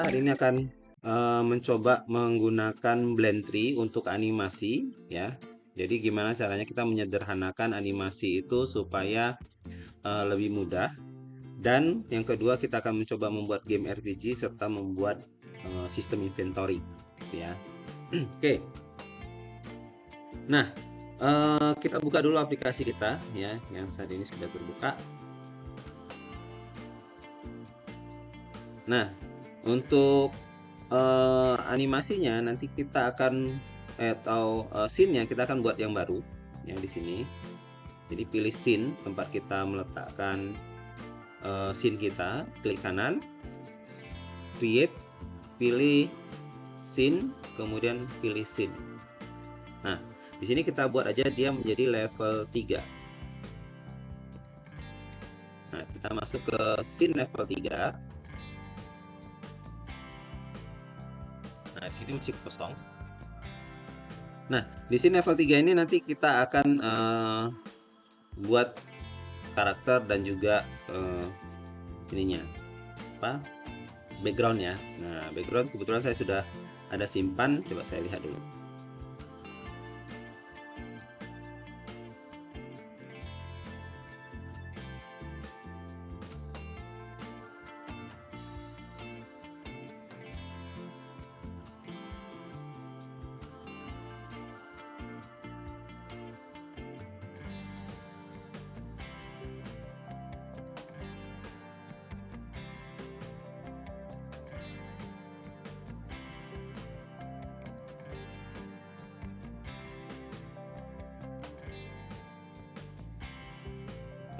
kita hari ini akan mencoba menggunakan Blend Tree untuk animasi ya. Jadi gimana caranya kita menyederhanakan animasi itu supaya lebih mudah. Dan yang kedua kita akan mencoba membuat game RPG serta membuat sistem inventory ya. Oke. Nah, kita buka dulu aplikasi kita ya yang saat ini sudah terbuka. Nah, untuk animasinya nanti kita akan atau scene-nya kita akan buat yang baru yang di sini. Jadi pilih scene tempat kita meletakkan scene kita, klik kanan, create, pilih scene, kemudian pilih scene. Nah, di sini kita buat aja dia menjadi level 3. Nah, kita masuk ke scene level 3. Nah, di sini masih kosong. Nah, di sini level 3 ini nanti kita akan buat karakter dan juga ininya apa backgroundnya. Nah, background kebetulan saya sudah ada simpan, coba saya lihat dulu.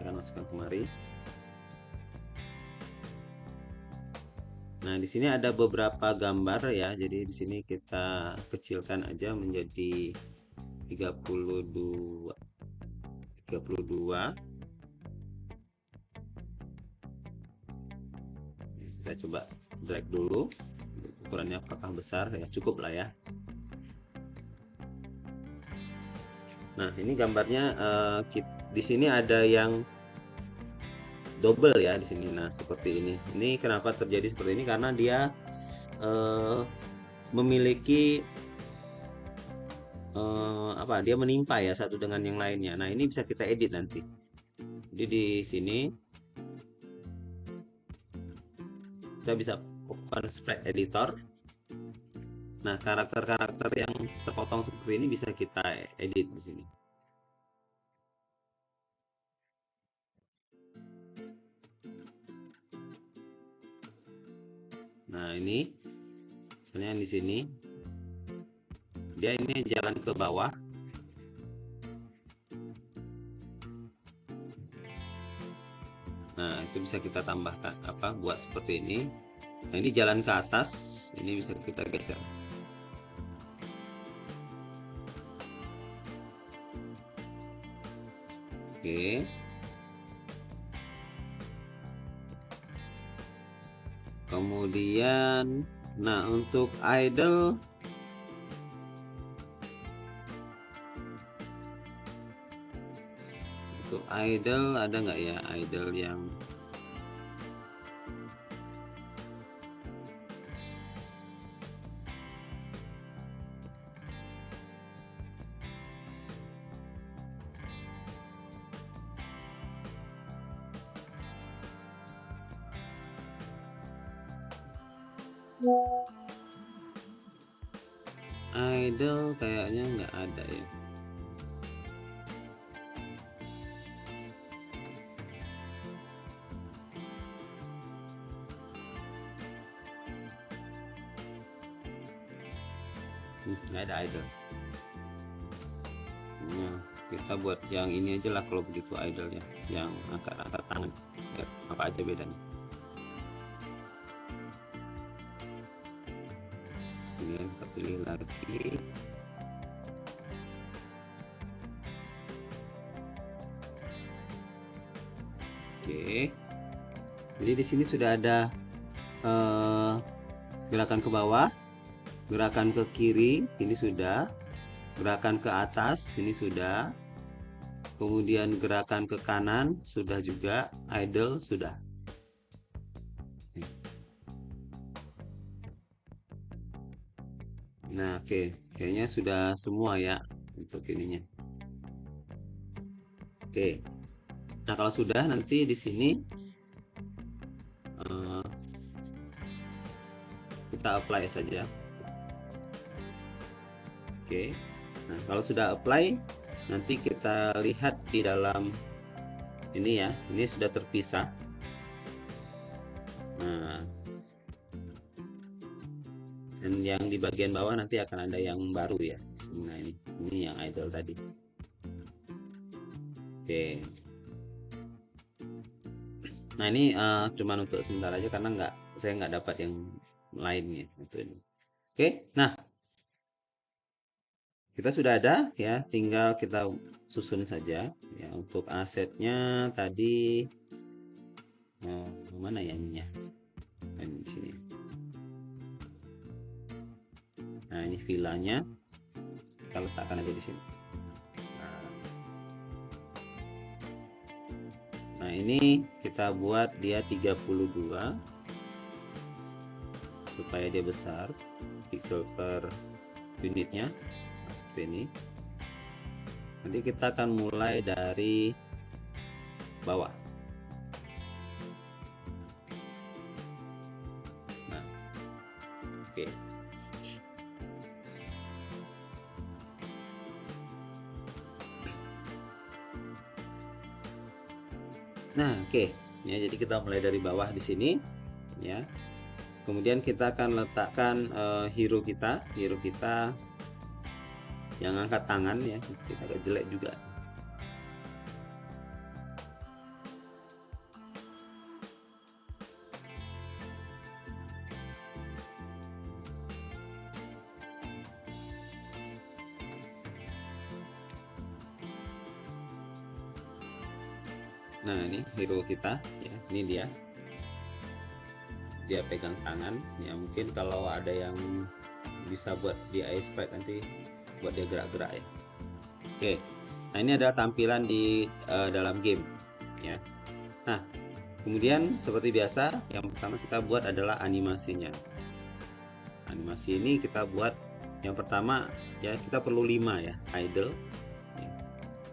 Akan masukkan kemari. Nah, di sini ada beberapa gambar ya. Jadi di sini kita kecilkan aja menjadi 32. Kita coba drag dulu. Ukurannya apakah besar ya? Cukup lah ya. Nah, ini gambarnya di sini ada yang double ya di sini. Nah, seperti ini. Ini kenapa terjadi seperti ini? Karena dia memiliki apa? Dia menimpa ya satu dengan yang lainnya. Nah, ini bisa kita edit nanti. Jadi di sini kita bisa open sprite editor. Nah, karakter-karakter yang terpotong seperti ini bisa kita edit di sini. Nah, ini misalnya di sini dia ini jalan ke bawah. Nah, itu bisa kita tambahkan apa buat seperti ini. Nah, ini jalan ke atas, ini bisa kita geser. Oke. Kemudian nah untuk idle ada nggak ya idle yang idle kayaknya nggak ada ya. Nggak ada idle. Nah, kita buat yang ini aja lah kalau begitu idle-nya, yang angkat-angkat tangan. Ya, apa aja bedanya? Ini kita pilih lagi. Oke. Jadi di sini sudah ada gerakan ke bawah, gerakan ke kiri, ini sudah. Gerakan ke atas, ini sudah. Kemudian gerakan ke kanan, sudah juga. Idle, sudah. Nah, oke, kayaknya sudah semua ya untuk ininya. Oke. Nah, kalau sudah nanti di sini eh, kita apply saja. Oke. Nah, kalau sudah apply, nanti kita lihat di dalam ini ya. Ini sudah terpisah. Nah, dan yang di bagian bawah nanti akan ada yang baru ya. Nah, ini yang idle tadi. Oke. Nah, ini cuman untuk sebentar aja karena saya nggak dapat yang lainnya untuk ini. Oke. Nah, kita sudah ada ya, tinggal kita susun saja ya. Untuk asetnya tadi mana ya ininya? Di sini. Nah, ini villanya kita letakkan aja di sini. Nah, ini kita buat dia 32 supaya dia besar pixel per unitnya. Nah, seperti ini. Nanti kita akan mulai dari bawah. Nah, oke. Nah, oke. Ya, jadi kita mulai dari bawah di sini ya. Kemudian kita akan letakkan hero kita yang angkat tangan ya. Kita agak jelek juga. Nah, ini hero kita ya, ini dia pegang tangan ya. Mungkin kalau ada yang bisa buat di ice sprite nanti buat dia gerak-gerak ya. Oke, nah ini adalah tampilan di dalam game ya. Nah, kemudian seperti biasa yang pertama kita buat adalah animasinya. Animasi ini kita buat yang pertama ya, kita perlu 5 ya, idle ya.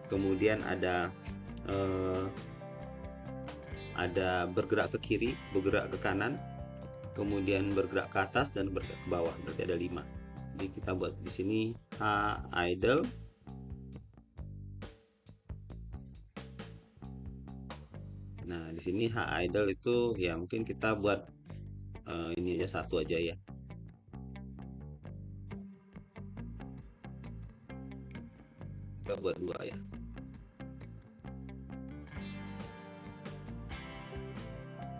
Kemudian ada bergerak ke kiri, bergerak ke kanan, kemudian bergerak ke atas dan bergerak ke bawah. Berarti ada 5. Jadi kita buat di sini H idle. Nah, di sini H idle itu ya mungkin kita buat ini aja, 1 aja ya. Kita buat 2 ya.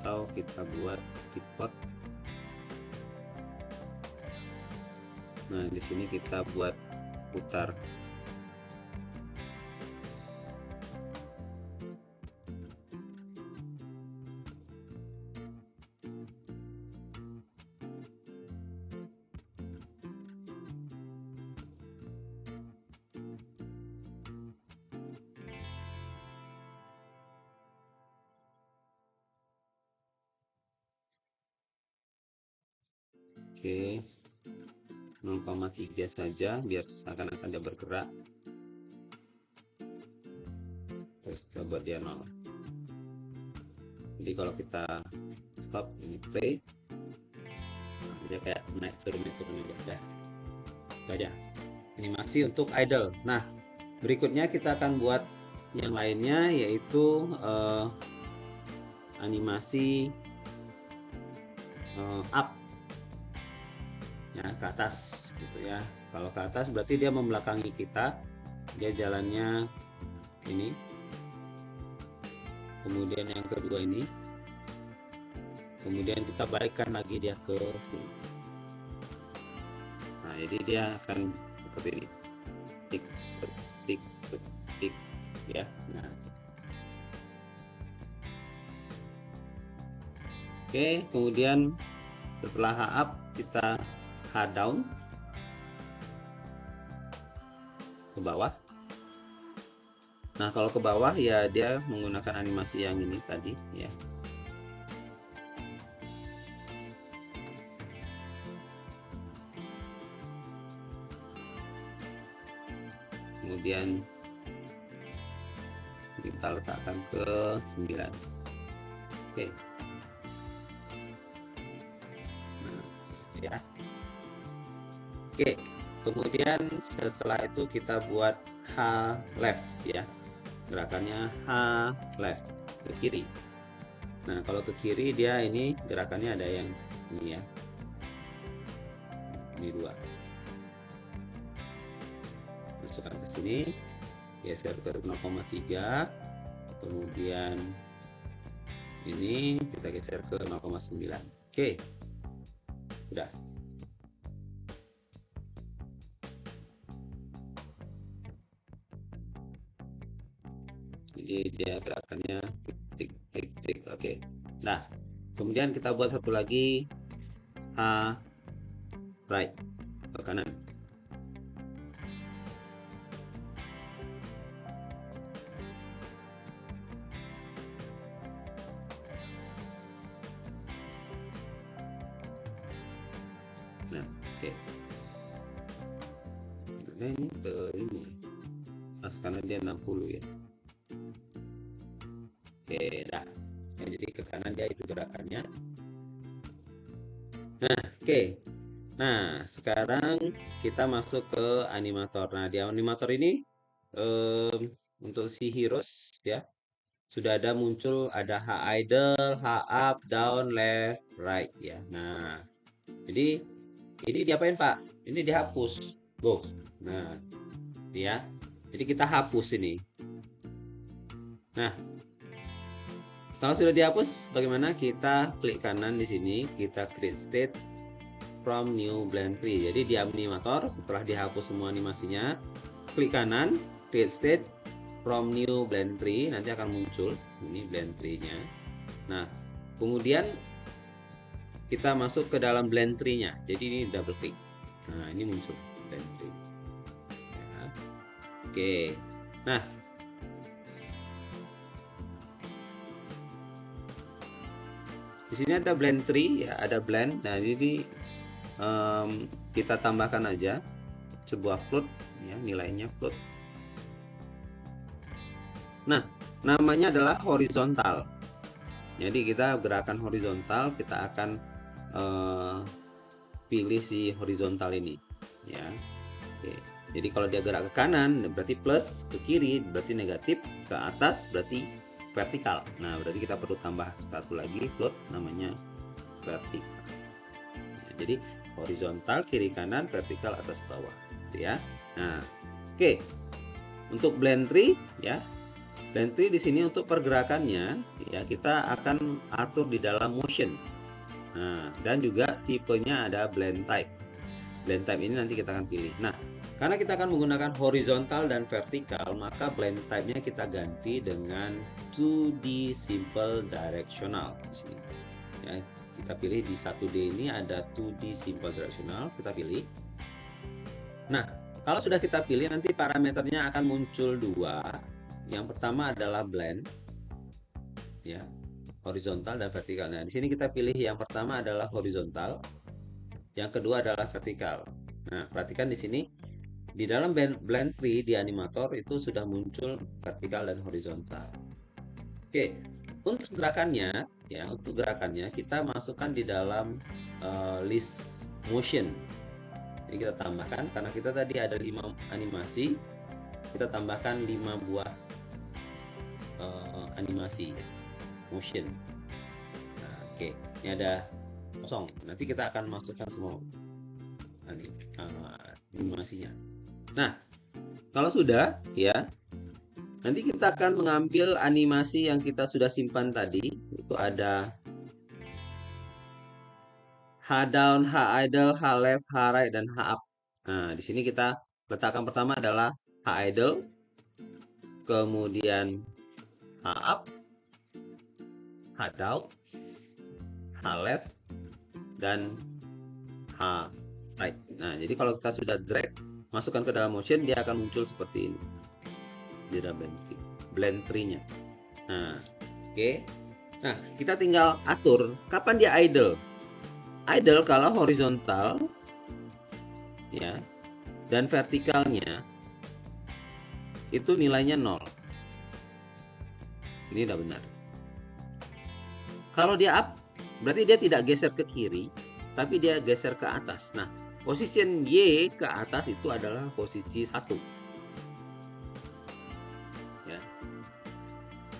Atau kita buat report. Nah, di sini kita buat putar. Oke, 0,3 saja biar seakan-akan dia bergerak. Terus kita buat dia 0. Jadi kalau kita stop ini play, nah, dia kayak naik turun aja. Itu aja animasi untuk idle. Nah, berikutnya kita akan buat yang lainnya, yaitu animasi up ya, ke atas gitu ya. Kalau ke atas berarti dia membelakangi kita, dia jalannya ini. Kemudian yang kedua ini, kemudian kita balikkan lagi dia ke sini. Nah, jadi dia akan seperti ini, tik tik tik ya. Nah, oke, kemudian setelah H up kita H down ke bawah. Nah, kalau ke bawah ya dia menggunakan animasi yang ini tadi ya. kemudian kita letakkan ke 9. Oke. Nah, ya. Oke, kemudian setelah itu kita buat H left ya. Gerakannya H left ke kiri. Nah, kalau ke kiri dia ini gerakannya ada yang ini ya. Ini 2. Masukkan ke sini, geser ke 0,3, kemudian ini kita geser ke 0,9. Oke, udah. Jadi dia gerakannya tik tik tik. Oke. Nah, kemudian kita buat satu lagi H right ke kanan. Nah, oke. Nah, ini ke ini. Pas karena dia 60 ya. Oke, dah. Nah, jadi ke kanan dia itu gerakannya. Nah, oke. Nah, sekarang kita masuk ke animator. Nah, di animator ini untuk si heroes ya sudah ada muncul, ada H idle, H up, down, left, right ya. Nah, jadi ini diapain Pak? Ini dihapus. Go. Nah, ya. Jadi kita hapus ini. Nah, kalau sudah dihapus, bagaimana? Kita klik kanan di sini, kita create state from new blend tree. Jadi di animator setelah dihapus semua animasinya, klik kanan, create state from new blend tree, nanti akan muncul ini blend tree-nya. Nah, kemudian kita masuk ke dalam blend tree-nya. Jadi ini double klik. Nah, ini muncul blend tree. Ya. Oke. Nah, di sini ada blend tree ya, ada blend. Nah, jadi kita tambahkan aja sebuah float ya, nilainya float. Nah, namanya adalah horizontal. Jadi kita gerakan horizontal, kita akan pilih si horizontal ini ya. Oke. Jadi kalau dia gerak ke kanan berarti plus, ke kiri berarti negatif, ke atas berarti vertikal. Nah, berarti kita perlu tambah satu lagi float namanya vertikal. Ya, jadi horizontal kiri kanan, vertikal atas bawah gitu ya. Nah, oke. Untuk blend tree ya. Blend tree di sini untuk pergerakannya ya kita akan atur di dalam motion. Nah, dan juga tipenya ada blend type. Blend type ini nanti kita akan pilih. Nah, karena kita akan menggunakan horizontal dan vertikal, maka blend type-nya kita ganti dengan 2D simple directional di sini. Ya, kita pilih di 1D ini ada 2D simple directional, kita pilih. Nah, kalau sudah kita pilih nanti parameternya akan muncul 2. Yang pertama adalah blend ya, horizontal dan vertikal. Nah, di sini kita pilih yang pertama adalah horizontal, yang kedua adalah vertikal. Nah, perhatikan di sini di dalam blend tree di animator itu sudah muncul vertikal dan horizontal. Oke, untuk gerakannya ya, untuk gerakannya kita masukkan di dalam list motion. Jadi kita tambahkan karena kita tadi ada 5 animasi, kita tambahkan 5 buah animasi motion. Nah, oke, ini ada kosong. Nanti kita akan masukkan semua animasinya. Nah, kalau sudah ya, nanti kita akan mengambil animasi yang kita sudah simpan tadi. Itu ada H down, H idle, H left, H right, dan H up. Nah, di sini kita letakkan pertama adalah H idle, kemudian H up, H down, H left, dan H right. Nah, jadi kalau kita sudah drag, masukkan ke dalam motion, dia akan muncul seperti ini. Jadi blend tree-nya. Nah, oke. Nah, kita tinggal atur kapan dia idle. Idle kalau horizontal ya, dan vertikalnya itu nilainya 0. Ini udah benar. Kalau dia up, berarti dia tidak geser ke kiri, tapi dia geser ke atas. Nah, position Y ke atas itu adalah posisi 1. Ya.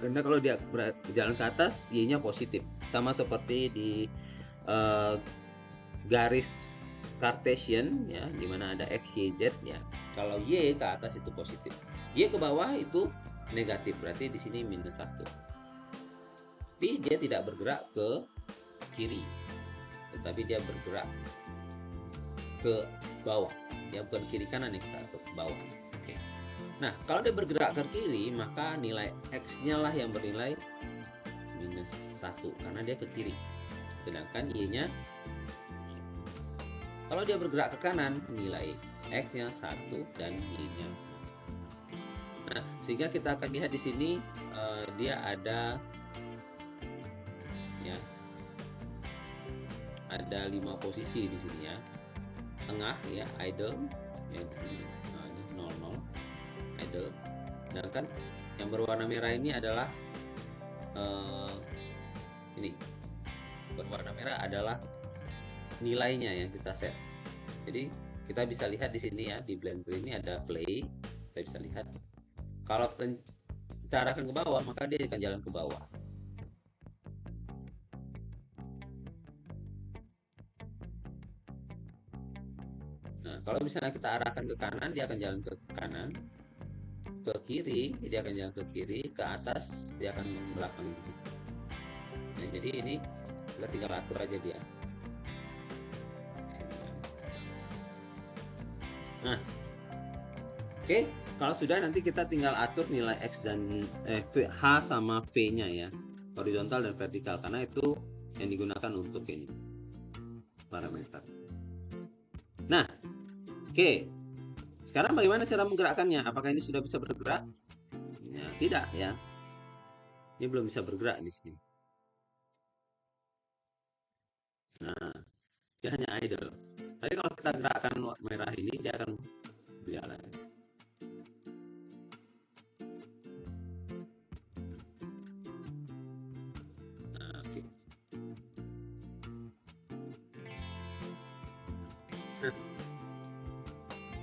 Karena kalau dia berjalan ke atas, Y-nya positif. Sama seperti di garis Cartesian, ya, di mana ada X, Y, Z, ya. Kalau Y ke atas itu positif. Y ke bawah itu negatif, berarti di sini -1. Tapi dia tidak bergerak ke kiri, tetapi dia bergerak ke bawah. Dia bukan kiri kanan, ya, kita ke bawah. Oke. Nah, kalau dia bergerak ke kiri, maka nilai X-nya lah yang bernilai -1 karena dia ke kiri. Sedangkan Y-nya, kalau dia bergerak ke kanan, nilai X-nya 1 dan Y-nya. Nah, sehingga kita akan lihat di sini dia ada, ya, ada 5 posisi di sini, ya. Tengah, ya, idle, ya, di sini. Nah, ini 00 idle. Sedangkan yang berwarna merah ini adalah ini berwarna merah adalah nilainya yang kita set. Jadi kita bisa lihat di sini, ya, di Blender ini ada play. Kita bisa lihat kalau kita arahkan ke bawah, maka dia akan jalan ke bawah. Nah, kalau misalnya kita arahkan ke kanan, dia akan jalan ke kanan. Ke kiri, dia akan jalan ke kiri. Ke atas, dia akan belakang. Nah, jadi ini kita tinggal atur aja dia. Nah, oke, kalau sudah, nanti kita tinggal atur nilai X dan H sama V-nya, ya, horizontal dan vertikal, karena itu yang digunakan untuk ini parameter. Nah, oke, sekarang bagaimana cara menggerakkannya? Apakah ini sudah bisa bergerak? Ya, tidak, ya. Ini belum bisa bergerak di sini. Nah, dia hanya idle. Tapi kalau kita gerakkan merah ini, dia akan berjalan. Nah, oke.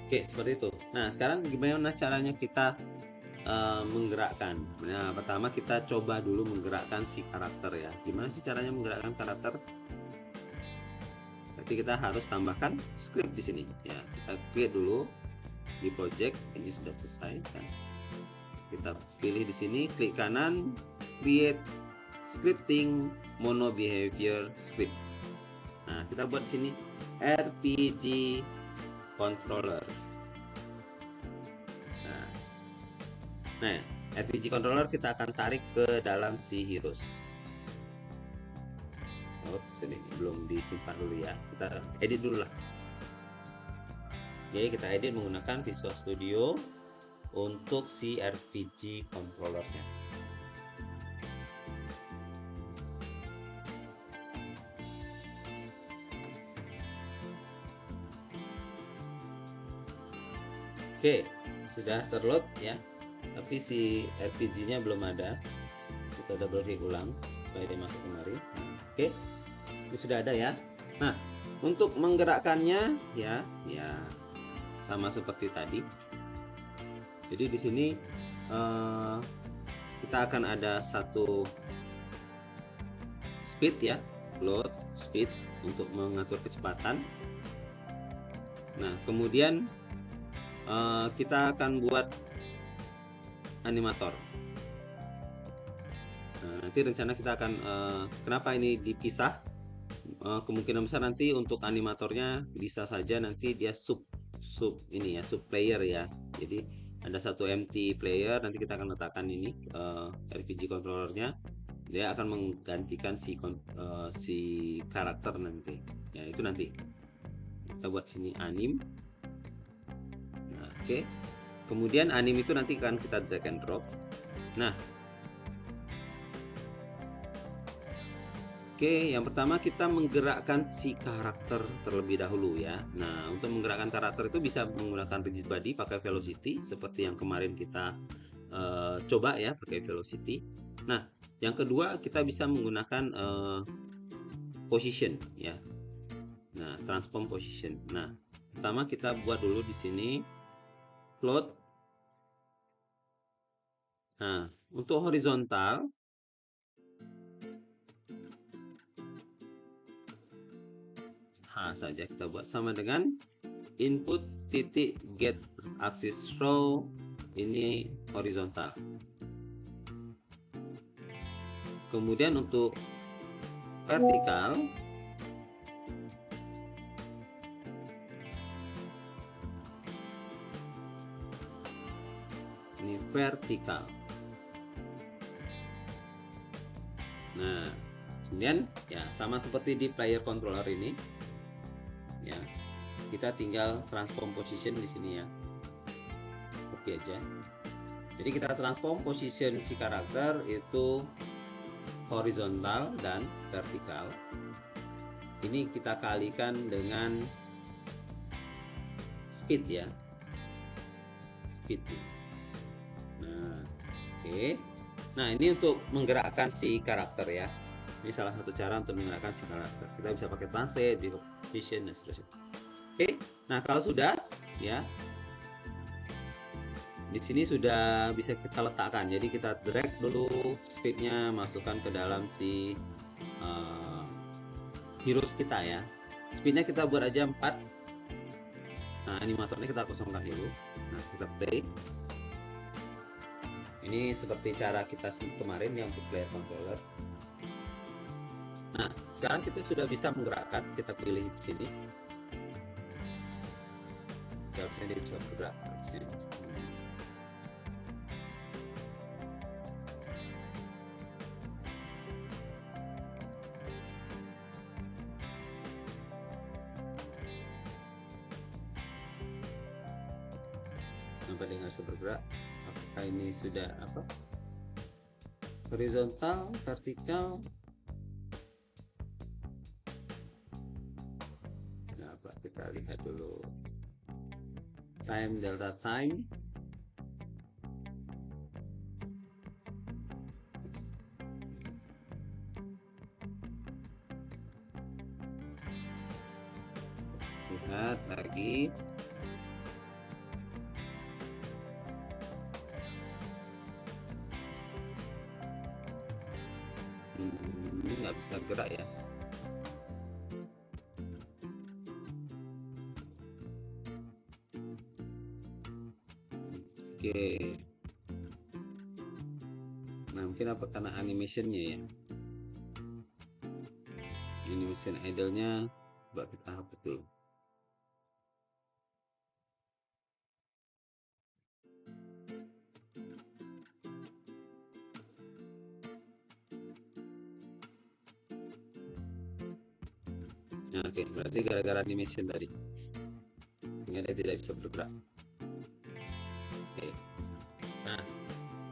Oke, seperti itu. Nah, sekarang gimana caranya kita menggerakkan? Nah, pertama kita coba dulu menggerakkan si karakter, ya. Gimana sih caranya menggerakkan karakter? Berarti kita harus tambahkan script di sini, ya. Kita create dulu di project ini, sudah selesai, kan? Kita pilih di sini, klik kanan, create scripting mono behavior script. Nah, kita buat di sini RPG controller. Nah, RPG controller kita akan tarik ke dalam si heroes. Oops, ini belum disimpan dulu, ya. Kita edit dulu lah. Oke, kita edit menggunakan Visual Studio untuk si RPG controllernya. Oke, sudah terload, ya. Tapi si RPG-nya belum ada. Kita double klik ulang supaya dia masuk kemari. Oke, ini sudah ada, ya. Nah, untuk menggerakkannya, ya sama seperti tadi. Jadi di sini kita akan ada satu speed, ya, load speed untuk mengatur kecepatan. Nah, kemudian kita akan buat animator. Nah, nanti rencana kita akan kenapa ini dipisah, kemungkinan besar nanti untuk animatornya bisa saja nanti dia sub ini, ya, sub player, ya. Jadi ada satu empty player, nanti kita akan letakkan ini RPG controllernya, dia akan menggantikan si karakter nanti, ya. Itu nanti kita buat sini anim. Nah, oke. Kemudian anim itu nanti akan kita drag and drop. Nah, Oke, yang pertama kita menggerakkan si karakter terlebih dahulu ya. Nah, untuk menggerakkan karakter itu bisa menggunakan rigid body pakai velocity seperti yang kemarin kita coba ya pakai velocity. Nah, yang kedua kita bisa menggunakan position ya. Nah, transform position. Nah, pertama kita buat dulu di sini float. Nah, untuk horizontal saja kita buat sama dengan input titik get axis row, ini horizontal. Kemudian untuk vertikal ini vertikal. Nah, kemudian ya sama seperti di player controller ini ya, kita tinggal transform position di sini ya. Oke aja. Jadi kita transform position si karakter itu horizontal dan vertikal. Ini kita kalikan dengan speed ya. Speed. Nah, oke. Nah, ini untuk menggerakkan si karakter ya. Ini salah satu cara untuk menggerakkan si karakter. Kita bisa pakai translate, di position dan seterusnya. Oke. Nah, kalau sudah ya, di sini sudah bisa kita letakkan. Jadi kita drag dulu speednya, masukkan ke dalam si heroes kita ya. Speednya kita buat aja 4. Nah, animatornya kita kosongkan dulu. Nah, kita play. Ini seperti cara kita kemarin yang untuk player controller. Nah, sekarang kita sudah bisa menggerakkan. Kita pilih di sini. Seharusnya dia bisa bergerak di sini. Sampai dengan bergerak. Apakah ini sudah apa? Horizontal, vertikal. Nah, kita lihat dulu. Time, delta time. Lihat lagi. Ini nggak bisa gerak ya. Oke. Nah, mungkin apa karena animationnya ya. Animation idle-nya coba kita hapus dulu. Nah, oke, berarti gara-gara animation tadi sehingga dia tidak bisa bergerak. Oke. Nah,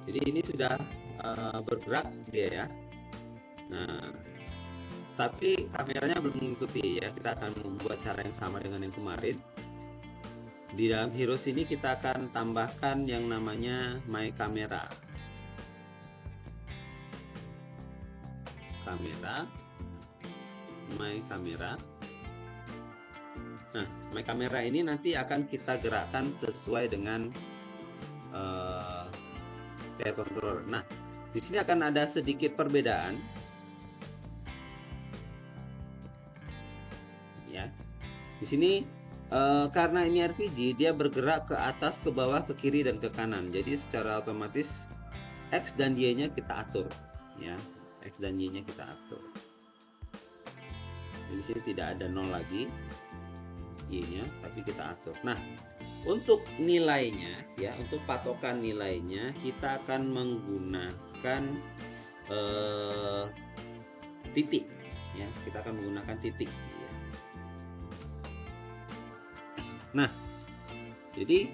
jadi ini sudah bergerak dia ya. Nah, tapi kameranya belum mengikuti ya. Kita akan membuat cara yang sama dengan yang kemarin. Di dalam Heroes ini kita akan tambahkan yang namanya My Camera. My Camera. Nah, My Camera ini nanti akan kita gerakkan sesuai dengan player controller. Nah, di sini akan ada sedikit perbedaan. Ya. Di sini karena ini RPG, dia bergerak ke atas, ke bawah, ke kiri dan ke kanan. Jadi secara otomatis X dan Y-nya kita atur, ya. X dan Y-nya kita atur. Di sini tidak ada 0 lagi Y-nya, tapi kita atur. Nah, untuk nilainya ya, untuk patokan nilainya kita akan menggunakan titik ya. Kita akan menggunakan titik ya. Nah, jadi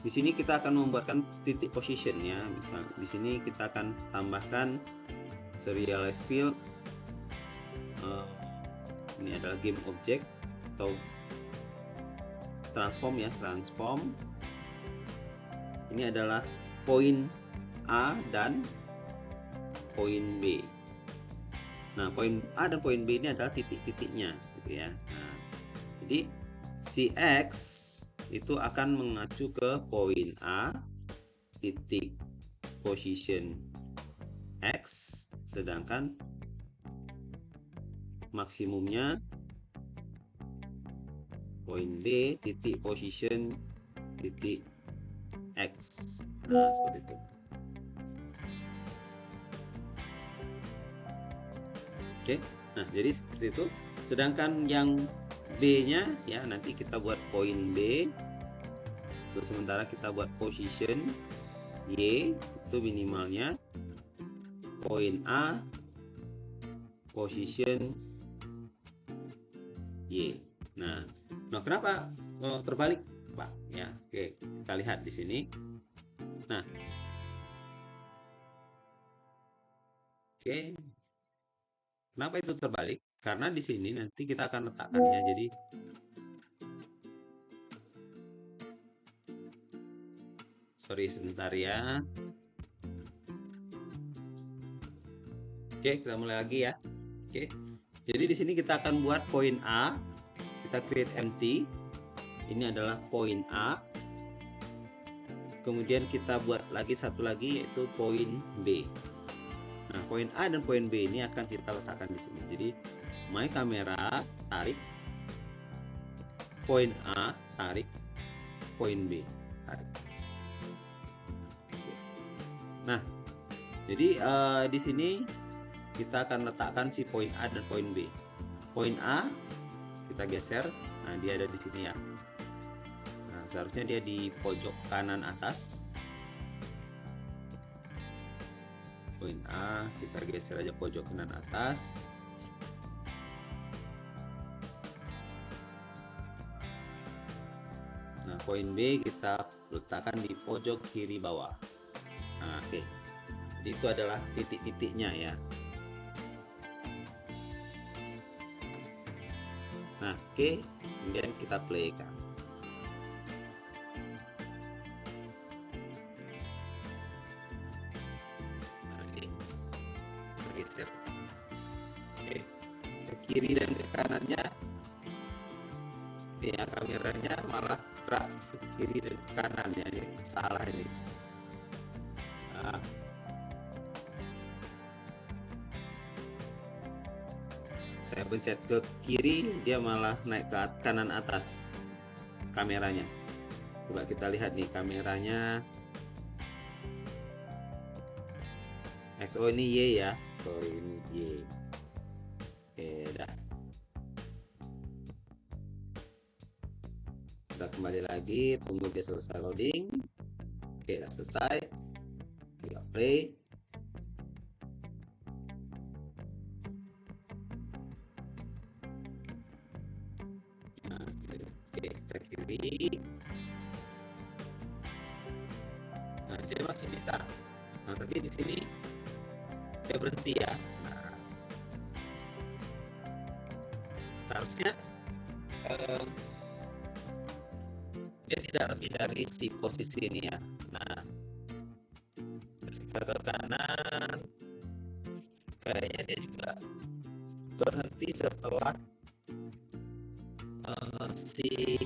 di sini kita akan membuatkan titik position ya. Misal di sini kita akan tambahkan serialize field, ini adalah game object atau transform ya, transform. Ini adalah poin A dan poin B. Nah, poin A dan poin B ini adalah titik-titiknya gitu ya. Nah, jadi si X itu akan mengacu ke poin A titik position X, sedangkan maksimumnya poin B titik position titik X. Nah, seperti itu. Oke, nah jadi seperti itu. Sedangkan yang B-nya ya nanti kita buat poin B. Untuk sementara kita buat position Y, itu minimalnya poin A position Y. Nah kenapa terbalik, Pak? Ya, oke, kita lihat di sini. Nah, oke, kenapa itu terbalik? Karena di sini nanti kita akan letakkannya. Jadi sorry sebentar ya. Oke, kita mulai lagi ya. Oke. Jadi di sini kita akan buat poin A. Kita create empty. Ini adalah poin A. Kemudian kita buat lagi satu lagi yaitu poin B. Nah, poin A dan poin B ini akan kita letakkan di sini. Jadi my kamera tarik poin A, tarik poin B, tarik. Nah, jadi di sini kita akan letakkan si poin A dan poin B. Poin A kita geser. Nah, dia ada di sini ya. Nah, seharusnya dia di pojok kanan atas. Poin A kita geser aja pojok kanan atas. Nah, poin B kita letakkan di pojok kiri bawah. Nah, oke. Jadi itu adalah titik-titiknya ya. Nah, oke. Kemudian kita play kan. Geser. Oke. Ke kiri dan ke kanannya ya, kameranya malah gerak ke kiri dan ke kanan ya, ini salah ini. Nah, saya pencet ke kiri, dia malah naik ke kanan atas kameranya. Coba kita lihat nih kameranya. XO ini Y ya, sorry ini Y. Oke, dah. Kita kembali lagi, tunggu dia selesai loading. Oke, udah selesai. Kita play. Nah, oke, kita kiri. Nah, dia masih bisa. Nah, tapi di sini dia berhenti ya. Nah, seharusnya dia tidak lebih dari si posisi ini ya. Nah, terus kita ke kanan, kayaknya dia juga berhenti setelah si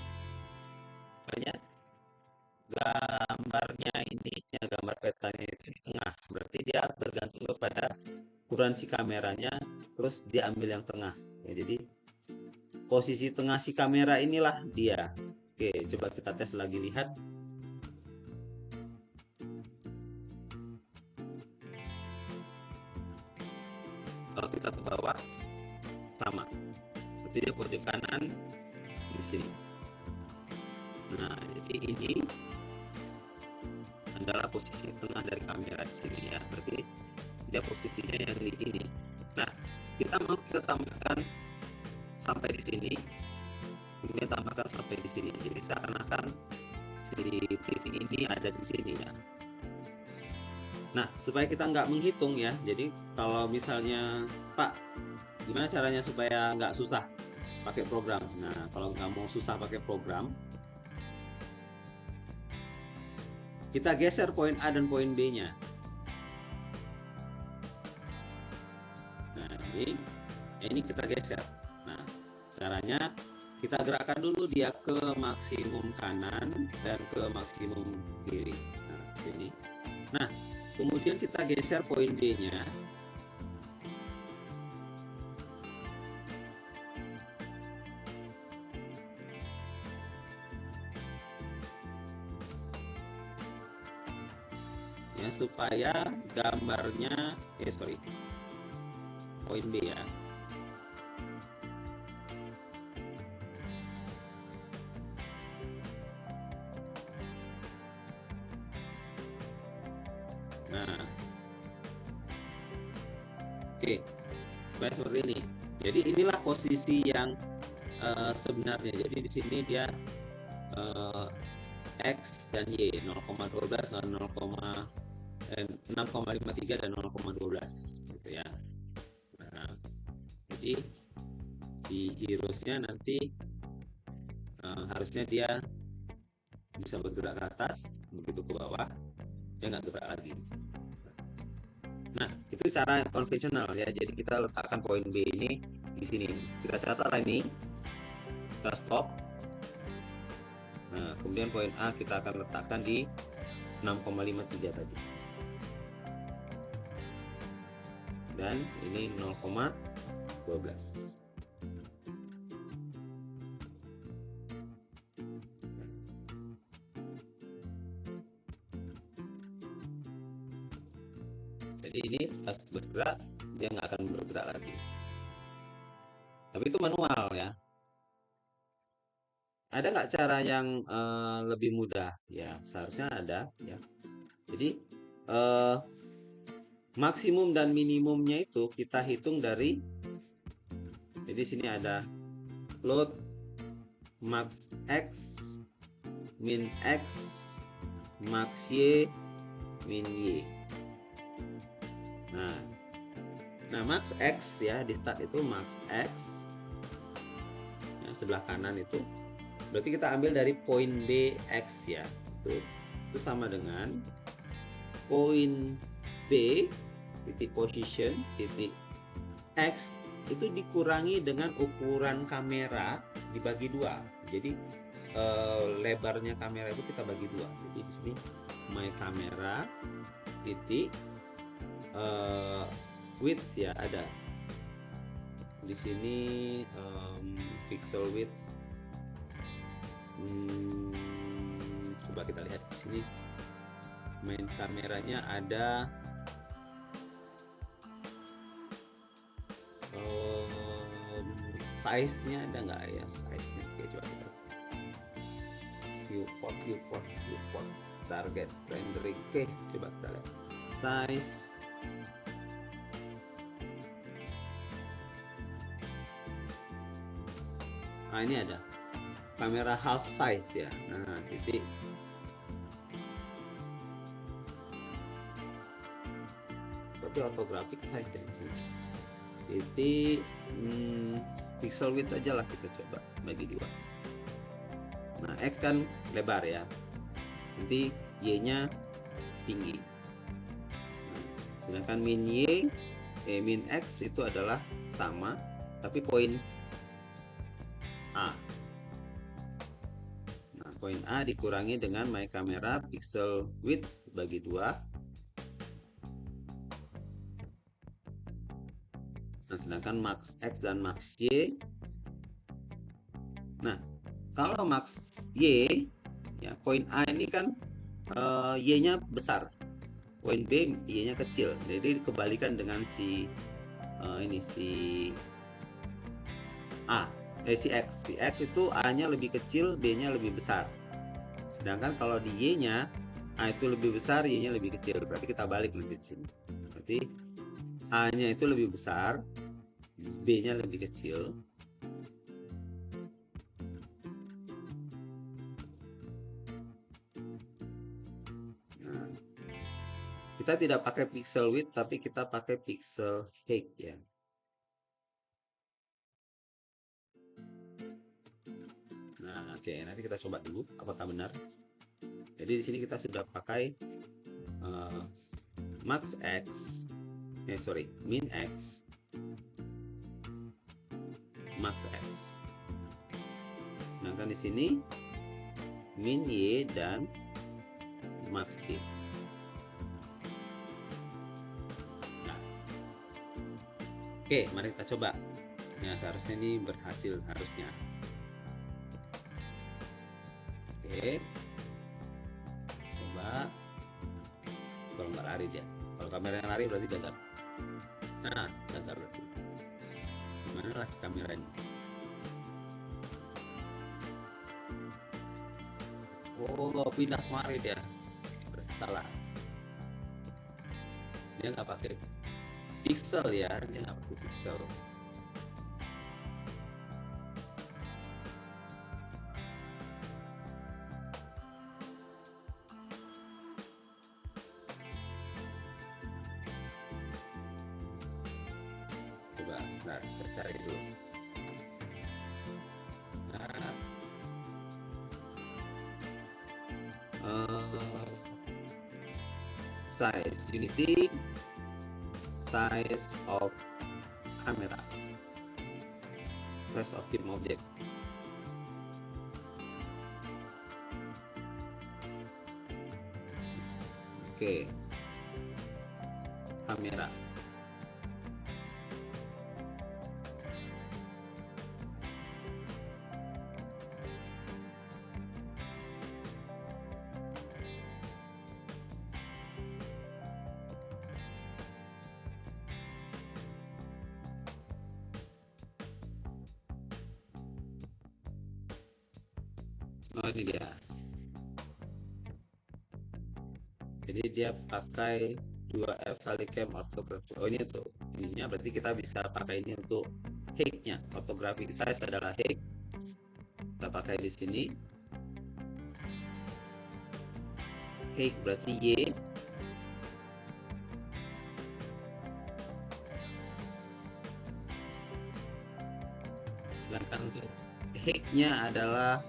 banyak gambarnya ini ya, gambar petanya itu di tengah. Berarti dia bergantung kepada ukuran si kameranya, terus dia ambil yang tengah ya. Jadi posisi tengah si kamera inilah dia. Oke, coba kita tes lagi, lihat. Kalau kita ke bawah sama, berarti dia pojok kanan di sini. Nah, jadi ini adalah posisi tengah dari kamera di sini ya. Berarti dia posisinya yang di ini. Nah, kita mau kita tambahkan sampai di sini. Kemudian tambahkan sampai di sini. Jadi seakan-akan si titik ini ada di sini ya. Nah, supaya kita nggak menghitung ya, jadi kalau misalnya, Pak, gimana caranya supaya nggak susah pakai program? Nah, kalau nggak mau susah pakai program, kita geser poin A dan poin B-nya. Nah, ini kita geser. Nah, caranya kita gerakkan dulu dia ke maksimum kanan dan ke maksimum kiri. Nah, seperti ini. Nah, kemudian kita geser poin D-nya. Ya, supaya gambarnya poin B ya. Nah, oke, supaya seperti ini. Jadi inilah posisi yang sebenarnya. Jadi di sini dia X dan Y 0,12 dan 6,53 dan 0,12 gitu ya. Nah, jadi si heroes-nya nanti harusnya dia bisa bergerak ke atas, begitu ke bawah dia nggak gerak lagi. Nah, itu cara konvensional ya. Jadi kita letakkan poin B ini di sini. Kita catat ini, kita stop. Nah, kemudian poin A kita akan letakkan di 6,53 tadi. Dan ini 0,12. Jadi ini pas bergerak dia nggak akan bergerak lagi. Tapi itu manual ya. Ada nggak cara yang lebih mudah? Ya seharusnya ada ya. Jadi maksimum dan minimumnya itu kita hitung dari. Jadi sini ada float max x, min x, max y, min y. Nah max x ya di start itu max x ya, sebelah kanan itu berarti kita ambil dari poin B x ya, itu sama dengan poin B titik position titik x itu dikurangi dengan ukuran kamera dibagi 2. Jadi lebarnya kamera itu kita bagi 2. Jadi di sini my kamera titik width ya ada di sini pixel width. Coba kita lihat di sini main kameranya ada size-nya ada nggak ya, size-nya? Oke, coba kita viewport target rendering. Oke, coba kita lihat size. Nah ini ada kamera half size ya. Nah titik berarti orthographic size ya di sini. Titik pixel width aja lah kita coba bagi 2. Nah X kan lebar ya, nanti Y nya tinggi. Sedangkan min X itu adalah sama tapi poin A. Nah, poin A dikurangi dengan my camera pixel width bagi 2. Nah, sedangkan max X dan max Y. Nah, kalau max Y ya, poin A ini kan Y-nya besar. Poin B Y-nya kecil. Jadi kebalikan dengan si A. Si X. Si X itu A-nya lebih kecil, B-nya lebih besar. Sedangkan kalau di Y-nya A itu lebih besar, Y-nya lebih kecil. Berarti kita balik nanti di sini. Berarti A-nya itu lebih besar, B-nya lebih kecil. Nah, Kita tidak pakai pixel width, tapi kita pakai pixel height ya. Nah, oke, nanti kita coba dulu apakah benar. Jadi di sini kita sudah pakai min x, max x. Sedangkan di sini min y dan max y. Nah, oke, mari kita coba. Nah, seharusnya ini berhasil harusnya. Oke, coba. Kalau nggak lari dia, kalau kameranya lari berarti gagal. Nah, gagal berarti. Mana lah si kameranya? Oh, pindah kemari dia, berarti salah. Dia nggak pakai pixel ya, dia nggak pakai pixel. Coba sebentar, kita cari dulu. Size unity, size of camera, size of film object. Oke, kamera. Oh, ini dia. Jadi dia pakai 2F Polycam orthografi. Oh, ini tuh. Ininya berarti kita bisa pakai ini untuk height-nya. Orthographic size adalah height. Kita pakai di sini. Height berarti Y. Sedangkan untuk height-nya adalah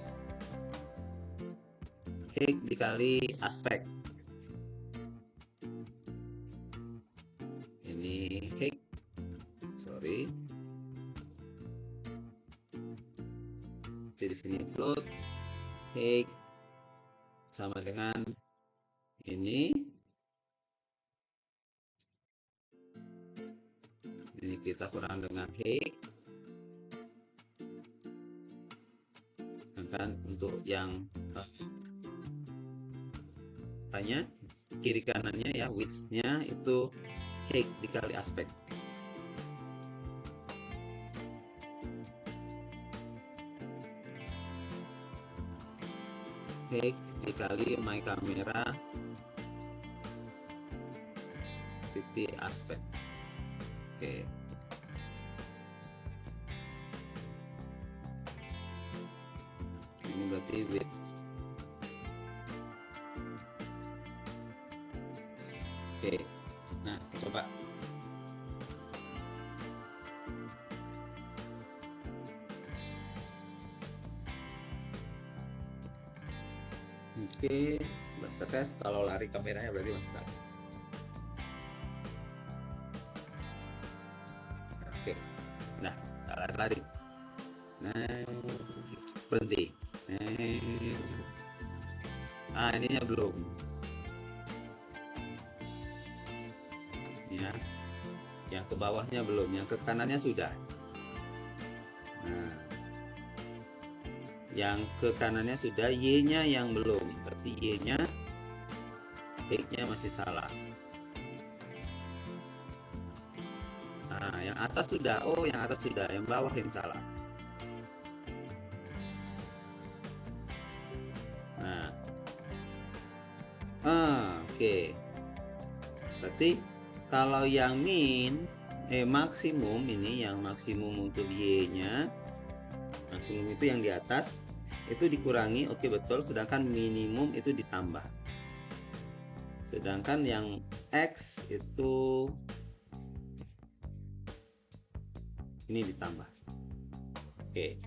height dikali aspek. Ini height, sorry. Jadi di sini float height sama dengan ini. Ini kita kurang dengan height. Sedangkan untuk yang hanya kiri kanannya ya, width-nya itu height dikali aspek. Height dikali my camera 50 aspek. Oke. Ini berarti width. Oke, nah coba. Oke, kita tes kalau lari kameranya berarti masih salah. Oke, nah lari. Nah, berhenti. Nah, ininya belum. Ya, yang ke bawahnya belum, yang ke kanannya sudah. Nah, yang ke kanannya sudah, Y-nya yang belum, tapi Y-nya height-nya masih salah. Nah, yang atas sudah. Oh, yang atas sudah, yang bawah yang salah. Nah, oke. Berarti kalau yang maksimum ini, yang maksimum untuk Y-nya, maksimum itu yang di atas itu dikurangi, oke betul. Sedangkan minimum itu ditambah. Sedangkan yang X itu ini ditambah. Oke.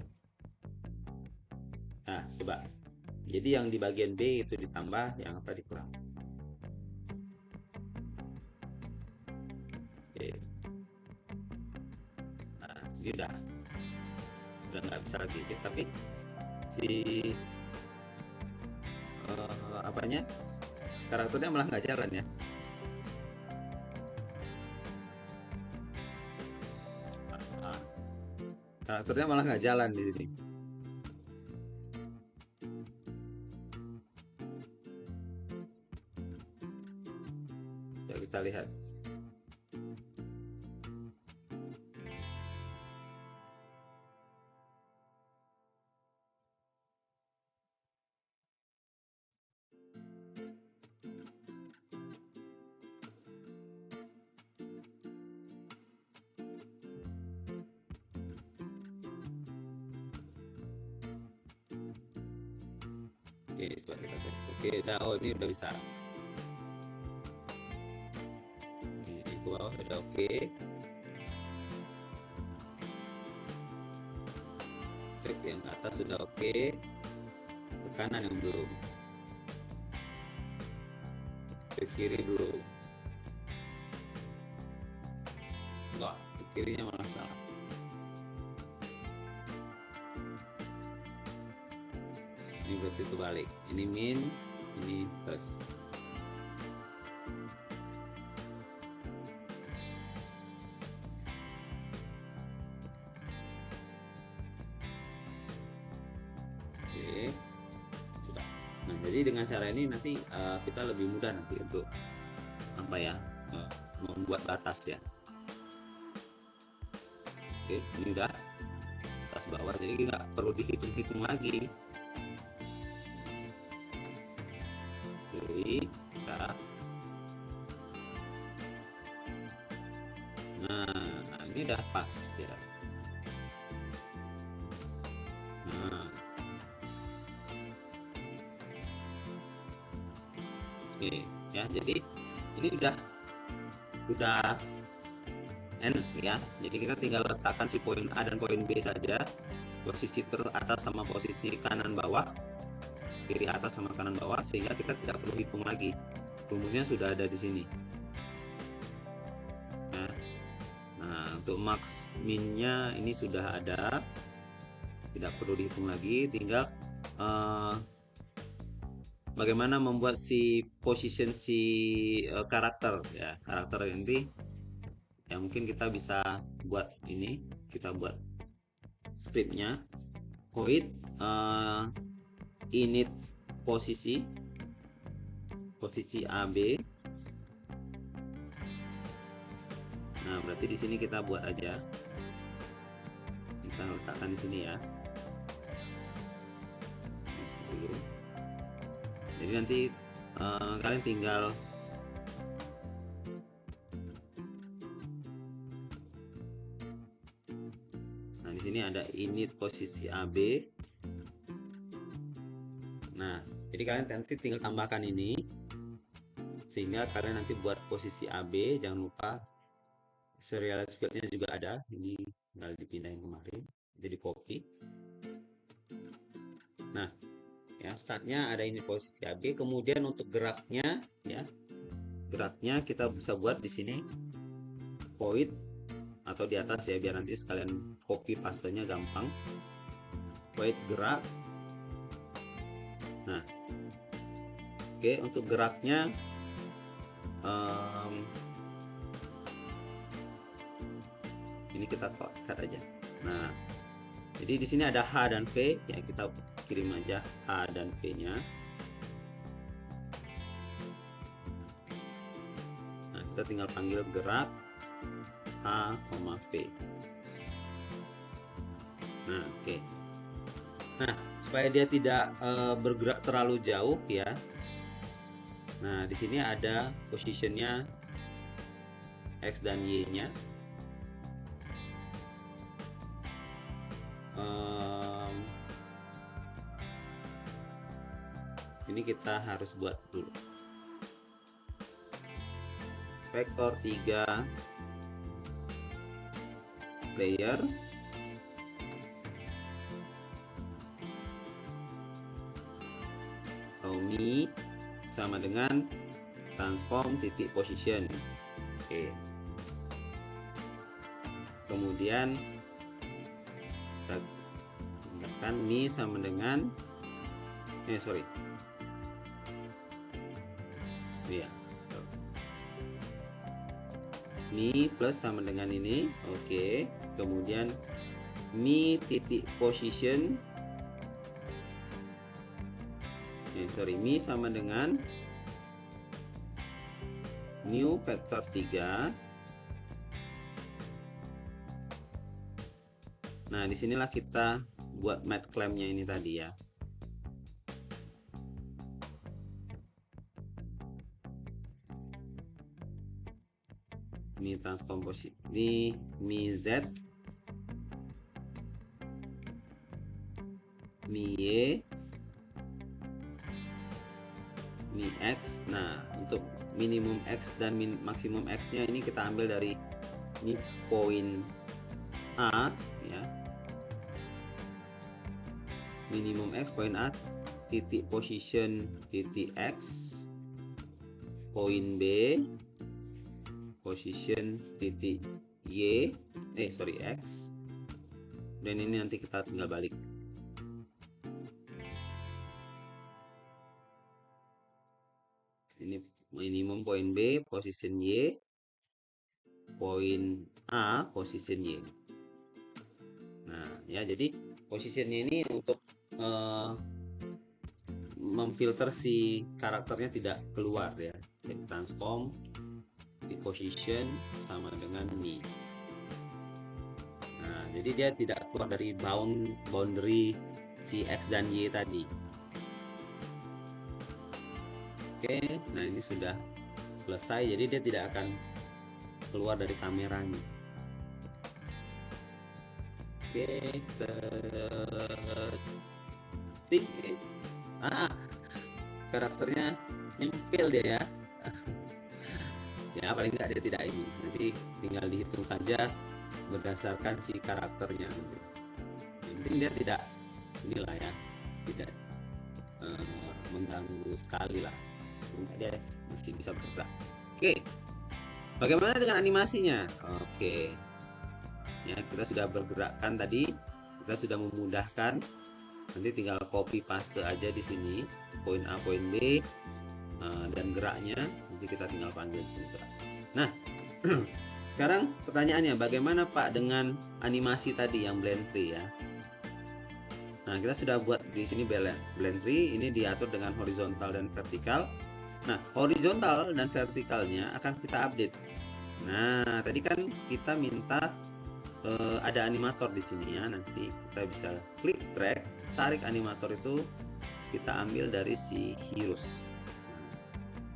Nah, coba. Jadi yang di bagian B itu ditambah, yang apa dikurang. Oke. Nah, ini udah nggak bisa lagi. Tapi si apanya? Si karakternya malah nggak jalan ya. Nah, karakternya malah nggak jalan di sini. Coba kita lihat. Oke, coba kita tes. Oke, udah. Oh, ini udah bisa. Ini di bawah udah oke. Cek yang atas sudah oke. Ke kanan yang belum. Ke kiri belum. Enggak, ke kirinya malah salah. Ini berarti itu balik. Ini min, ini plus. Oke, sudah. Nah, jadi dengan cara ini nanti kita lebih mudah nanti untuk apa ya, membuat batas ya. Oke, ini udah atas bawah, jadi nggak perlu dihitung-hitung lagi. Oke, kita. Nah, ini udah pas ya. Nah, oke ya, jadi ini udah enak ya. Jadi kita tinggal letakkan si poin A dan poin B saja, posisi teratas sama posisi kanan bawah, kiri atas sama kanan bawah, sehingga kita tidak perlu hitung lagi. Rumusnya sudah ada di sini. Nah, untuk max minnya ini sudah ada, tidak perlu dihitung lagi. Tinggal bagaimana membuat si position si karakter ya, karakter ini ya. Mungkin kita bisa buat ini, kita buat scriptnya void init posisi AB. Nah, berarti di sini kita buat aja, kita letakkan di sini ya. Dulu. Jadi nanti kalian tinggal di sini ada init posisi AB. Nah, jadi kalian nanti tinggal tambahkan ini, sehingga kalian nanti buat posisi AB. Jangan lupa serialized fieldnya juga ada, ini tinggal dipindahin kemarin, jadi copy. Nah ya, startnya ada ini posisi AB. Kemudian untuk geraknya ya, geraknya kita bisa buat di sini void atau di atas ya, biar nanti sekalian copy pastenya gampang. Void gerak. Nah, oke, untuk geraknya ini kita cut aja. Nah, jadi di sini ada H dan V ya, kita kirim aja H dan V-nya. Nah, kita tinggal panggil gerak H, V. Nah, oke. Nah, supaya dia tidak bergerak terlalu jauh ya. Nah, di sini ada positionnya X dan Y-nya. Ini kita harus buat dulu. vektor 3 layer atau mi sama dengan transform titik position. Oke. Kemudian kita gunakan mi sama dengan mi plus sama dengan ini. Oke. Kemudian mi titik position mi sama dengan new vektor 3. Nah, disinilah kita buat mat clampnya ini tadi ya. Ini transform posisi, ini mi Z, mi Y, mi X. Nah, untuk minimum X dan maksimum X nya ini kita ambil dari ini poin A ya. Minimum X poin A, titik position titik X, poin B position titik Y X, dan ini nanti kita tinggal balik. Ini minimum poin B position Y, poin A position Y. Nah ya, jadi posisinya ini untuk memfilter si karakternya tidak keluar ya. Jadi transform di position sama dengan mi. Nah, jadi dia tidak keluar dari boundary si X dan Y tadi. Oke, nah ini sudah selesai, jadi dia tidak akan keluar dari kameranya. Oke, karakternya nyempil dia ya. Ya paling nggak dia tidak ini, nanti tinggal dihitung saja berdasarkan si karakternya. Yang penting dia tidak inilah ya, tidak mengganggu sekali lah, dia masih bisa bergerak. Oke, bagaimana dengan animasinya? Oke ya, kita sudah bergerakkan tadi, kita sudah memudahkan. Nanti tinggal copy paste aja di sini poin A poin B dan geraknya, nanti kita tinggal panggil sini gerak. Nah sekarang pertanyaannya, bagaimana Pak dengan animasi tadi yang blend tree ya? Nah, kita sudah buat di sini blend tree, ini diatur dengan horizontal dan vertikal. Nah, horizontal dan vertikalnya akan kita update. Nah, tadi kan kita minta ada animator di sini ya, nanti kita bisa klik drag, tarik animator itu kita ambil dari si heroes.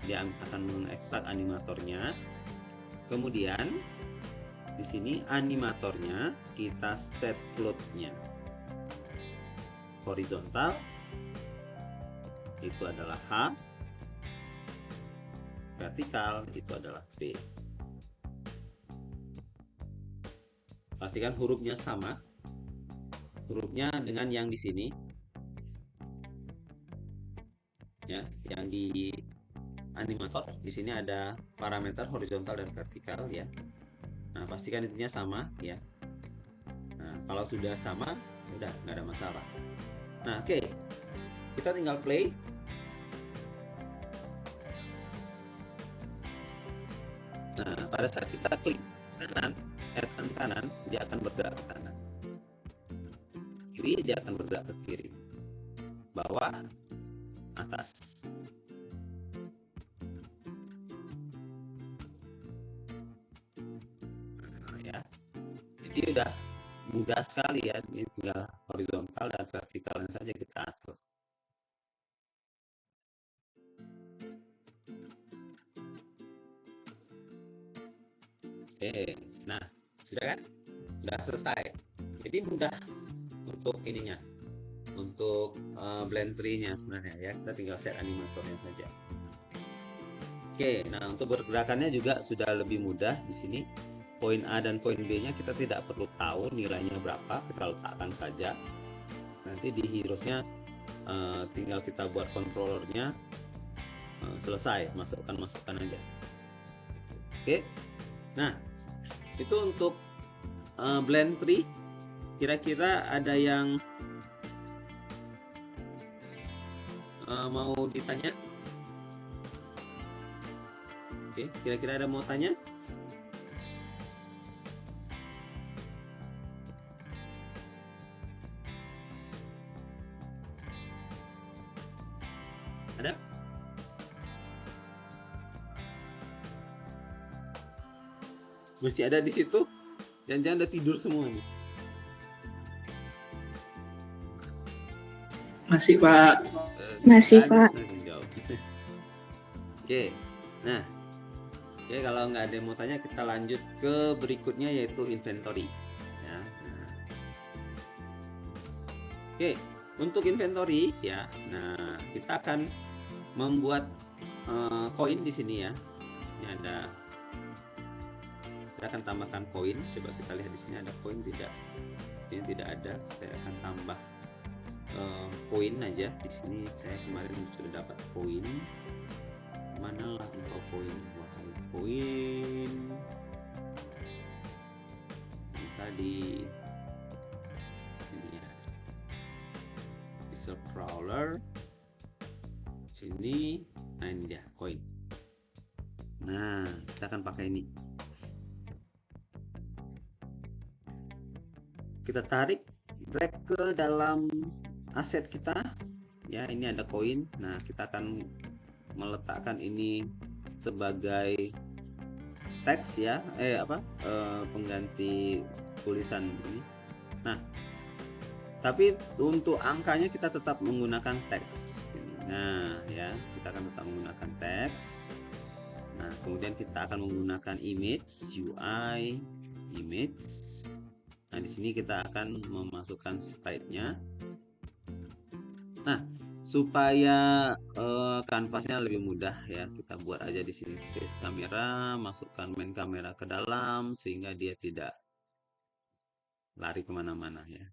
Dia akan mengekstrak animatornya. Kemudian di sini animatornya kita set floatnya horizontal itu adalah H, vertikal itu adalah B. Pastikan hurufnya sama, hurufnya dengan yang di sini ya, yang di animator. Di sini ada parameter horizontal dan vertikal ya. Nah, pastikan intinya sama ya. Nah, kalau sudah sama, udah nggak ada masalah. Nah, oke. Kita tinggal play. Nah, pada saat kita klik kanan, kanan, dia akan bergerak ke kanan. Kiri, dia akan bergerak ke kiri. Bawah, atas. Ya, jadi udah mudah sekali ya, ini tinggal horizontal dan vertikalnya saja kita atur. Oke, nah sudah kan, sudah selesai. Jadi mudah untuk ininya, untuk blend tree nya sebenarnya ya, kita tinggal set animatornya saja. Oke, nah untuk pergerakannya juga sudah lebih mudah di sini. Poin A dan poin B-nya kita tidak perlu tahu nilainya berapa, kita letakkan saja. Nanti di Heroes-nya tinggal kita buat controllernya, selesai, masukkan aja. Oke, nah itu untuk blend tree. Kira-kira ada yang mau ditanya? Oke, kira-kira ada mau tanya? Ada? Masih ada di situ? Jangan-jangan udah tidur semua nih. Masih, Pak. Masih, Pak. Oke, nah, oke, kalau nggak ada yang mau tanya, kita lanjut ke berikutnya yaitu inventory. Ya, nah. Oke, untuk inventory ya, nah kita akan membuat koin di sini ya. Di sini ada, kita akan tambahkan koin. Coba kita lihat di sini ada koin tidak? Ini tidak ada. Saya akan tambah koin aja di sini. Saya kemarin sudah dapat koin. Manalah untuk koin? Koin bisa di sini ya, di crawler sini. Nah ini dia koin. Nah kita akan pakai ini. Kita tarik, drag ke dalam aset kita ya. Ini ada koin. Nah kita akan meletakkan ini sebagai teks ya, pengganti tulisan ini. Nah tapi untuk angkanya kita tetap menggunakan teks. Nah ya, kita akan tetap menggunakan teks. Nah kemudian kita akan menggunakan image, UI image. Nah di sini kita akan memasukkan slide-nya. Nah supaya kanvasnya lebih mudah ya, kita buat aja di sini space kamera, masukkan main kamera ke dalam sehingga dia tidak lari kemana-mana ya.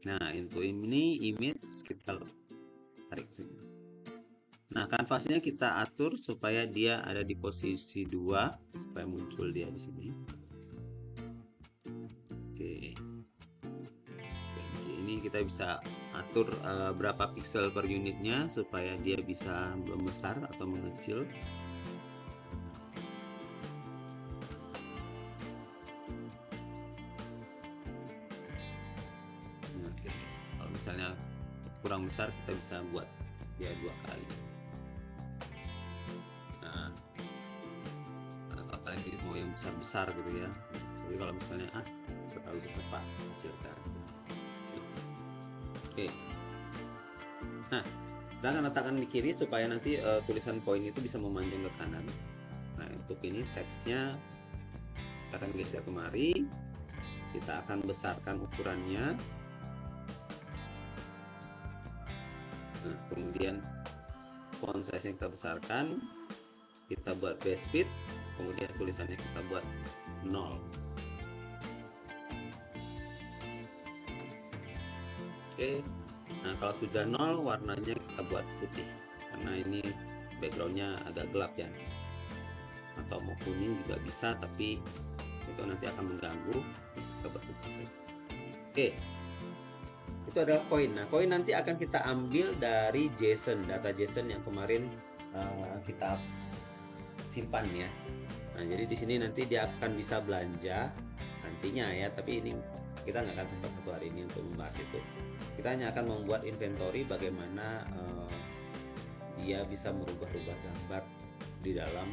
Nah untuk ini image kita tarik sini. Nah kanvasnya kita atur supaya dia ada di posisi 2 supaya muncul dia di sini. Oke. Ini kita bisa atur berapa pixel per unitnya supaya dia bisa membesar atau mengecil. Nah, oke. Kalau misalnya kurang besar kita bisa buat dia 2 kali. Nah apalagi mau yang besar-besar gitu ya. Jadi kalau misalnya terlalu besar Pak, kecilkan. Oke. Nah, kita akan letakkan di kiri supaya nanti tulisan koin itu bisa memanjang ke kanan. Nah, untuk ini teksnya kita akan geser kemari. Kita akan besarkan ukurannya. Nah, kemudian font size yang kita besarkan. Kita buat base fit. Kemudian tulisannya kita buat 0. Oke, nah kalau sudah 0 warnanya kita buat putih karena ini backgroundnya agak gelap ya, atau mau kuning juga bisa tapi itu nanti akan mengganggu. Kita buat putih saja. Oke, itu adalah koin. Nah koin nanti akan kita ambil dari JSON, data JSON yang kemarin kita simpan ya. Nah jadi di sini nanti dia akan bisa belanja nantinya ya, tapi ini kita nggak akan sempat satu hari ini untuk membahas itu. Kita hanya akan membuat inventory bagaimana dia bisa merubah-rubah gambar di dalam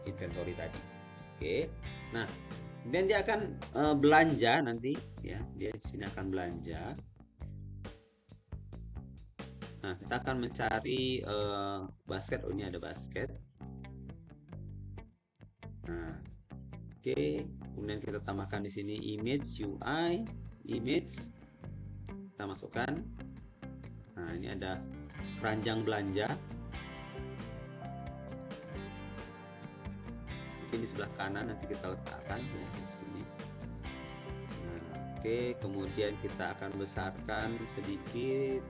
inventory tadi. Oke, nah kemudian dia akan belanja nanti ya, dia di sini akan belanja. Nah kita akan mencari basket. Oh ini ada basket. Nah oke, kemudian kita tambahkan di sini image, UI image, kita masukkan. Nah ini ada keranjang belanja. mungkin di sebelah kanan nanti kita letakkan ya, di sini. Nah, oke, kemudian kita akan besarkan sedikit.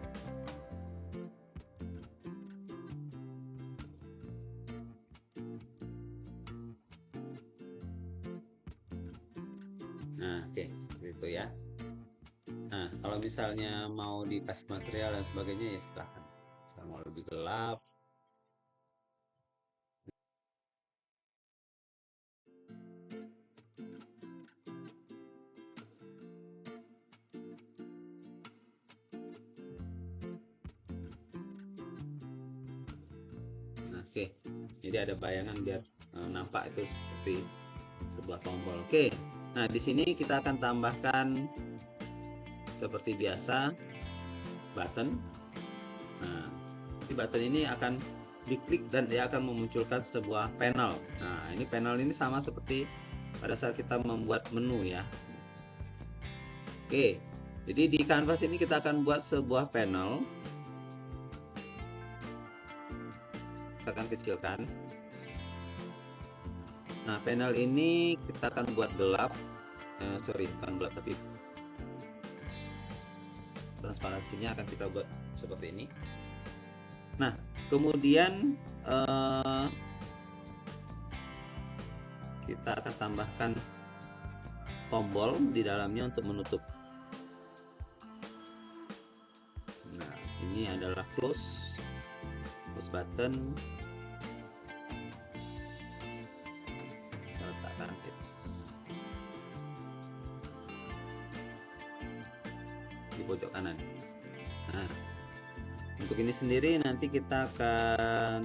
Nah, oke, seperti itu ya. Nah, kalau misalnya mau dikasih material dan sebagainya ya silahkan. Misalnya mau lebih gelap. Nah, oke, jadi ada bayangan biar nampak itu seperti sebuah tombol. Oke, nah di sini kita akan tambahkan seperti biasa button. Nah, di button ini akan diklik dan dia akan memunculkan sebuah panel. Nah, ini panel ini sama seperti pada saat kita membuat menu ya. Oke, jadi di canvas ini kita akan buat sebuah panel. Kita akan kecilkan. Nah, panel ini kita akan buat gelap. Sorry, bukan gelap tapi transparansinya akan kita buat seperti ini. Nah, kemudian kita akan tambahkan tombol di dalamnya untuk menutup. Nah, ini adalah close button. Kita letakkan di pojok kanan. Nah, untuk ini sendiri nanti kita akan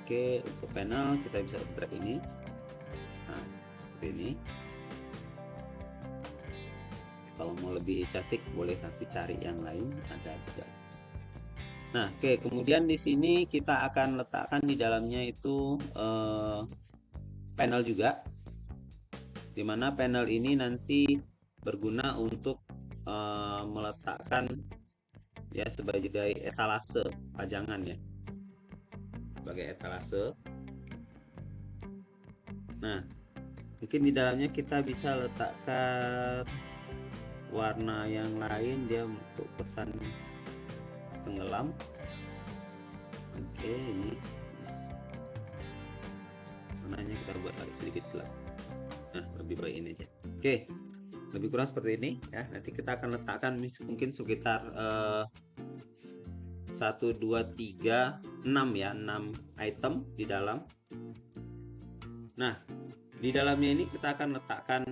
Oke, untuk panel kita bisa drag ini. Nah, seperti ini. Kalau mau lebih cantik boleh nanti cari yang lain, ada juga. Nah, oke, kemudian di sini kita akan letakkan di dalamnya itu panel juga, dimana panel ini nanti berguna untuk meletakkan ya sebagai etalase pajangan ya, sebagai etalase. Nah, mungkin di dalamnya kita bisa letakkan warna yang lain dia untuk kesan tenggelam. Oke, ini warnanya kita buat agak sedikit gelap. Nah, lebih baik ini aja. Oke, lebih kurang seperti ini ya. Nanti kita akan letakkan mungkin sekitar 1, 2, 3, 6 ya, 6 item di dalam. Nah, di dalamnya ini kita akan letakkan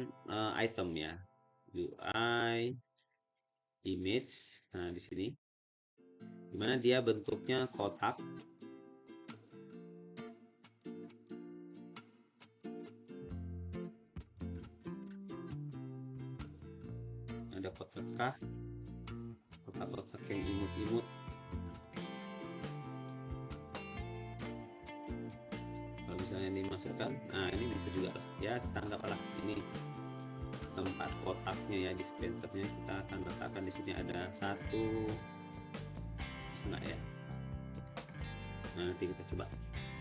item ya, UI, image. Nah, di sini, dimana dia bentuknya kotak. Ada kotak-kotak yang imut-imut. Kalau misalnya ini masukkan, nah ini bisa juga ya, kita anggaplah ini tempat kotaknya ya, dispensernya kita akan letakkan di sini. Ada 1, bisa nggak ya? Nah, nanti kita coba.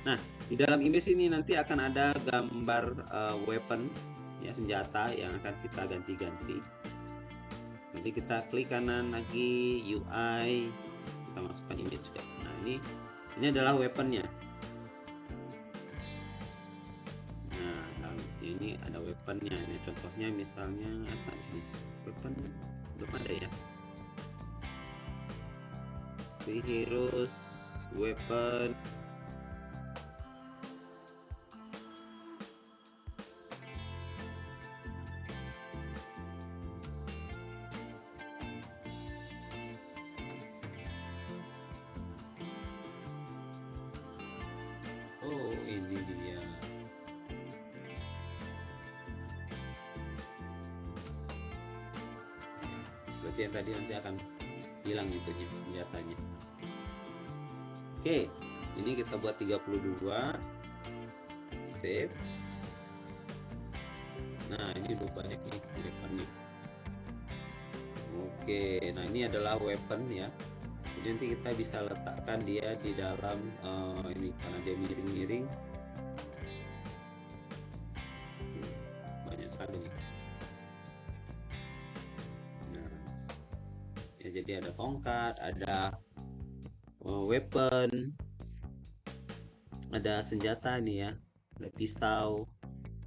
Nah, di dalam image ini nanti akan ada gambar weapon ya, senjata yang akan kita ganti-ganti. Nanti kita klik kanan lagi, UI, kita masukkan image juga. Nah, ini adalah weaponnya. Nah, ini ada weaponnya. Ini contohnya misalnya apa di sini? Weapon belum ada ya. Free heroes, weapon. Oh, ini dia. Berarti yang tadi nanti akan hilang gitu ya senjatanya. Oke, Ini kita buat 32, save. Nah, ini udah banyak nih weaponnya. Oke, nah ini adalah weapon ya. Jadi nanti kita bisa letakkan dia di dalam ini, karena dia miring-miring. Banyak sekali nih. Nah, ya, jadi ada tongkat, ada weapon, ada senjata nih ya, ada pisau,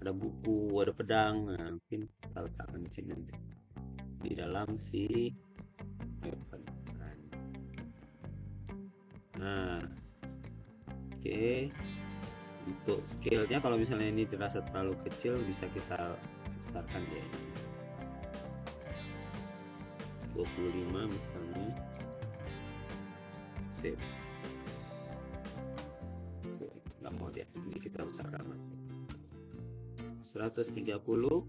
ada buku, ada pedang. Nah, mungkin kita letakkan di sini nanti di dalam si weapon. Nah, oke. Untuk scale-nya kalau misalnya ini terasa terlalu kecil, bisa kita besarkan ya. 25 misalnya. Save. Nggak mau dia, ini kita besarkan. 130. 130.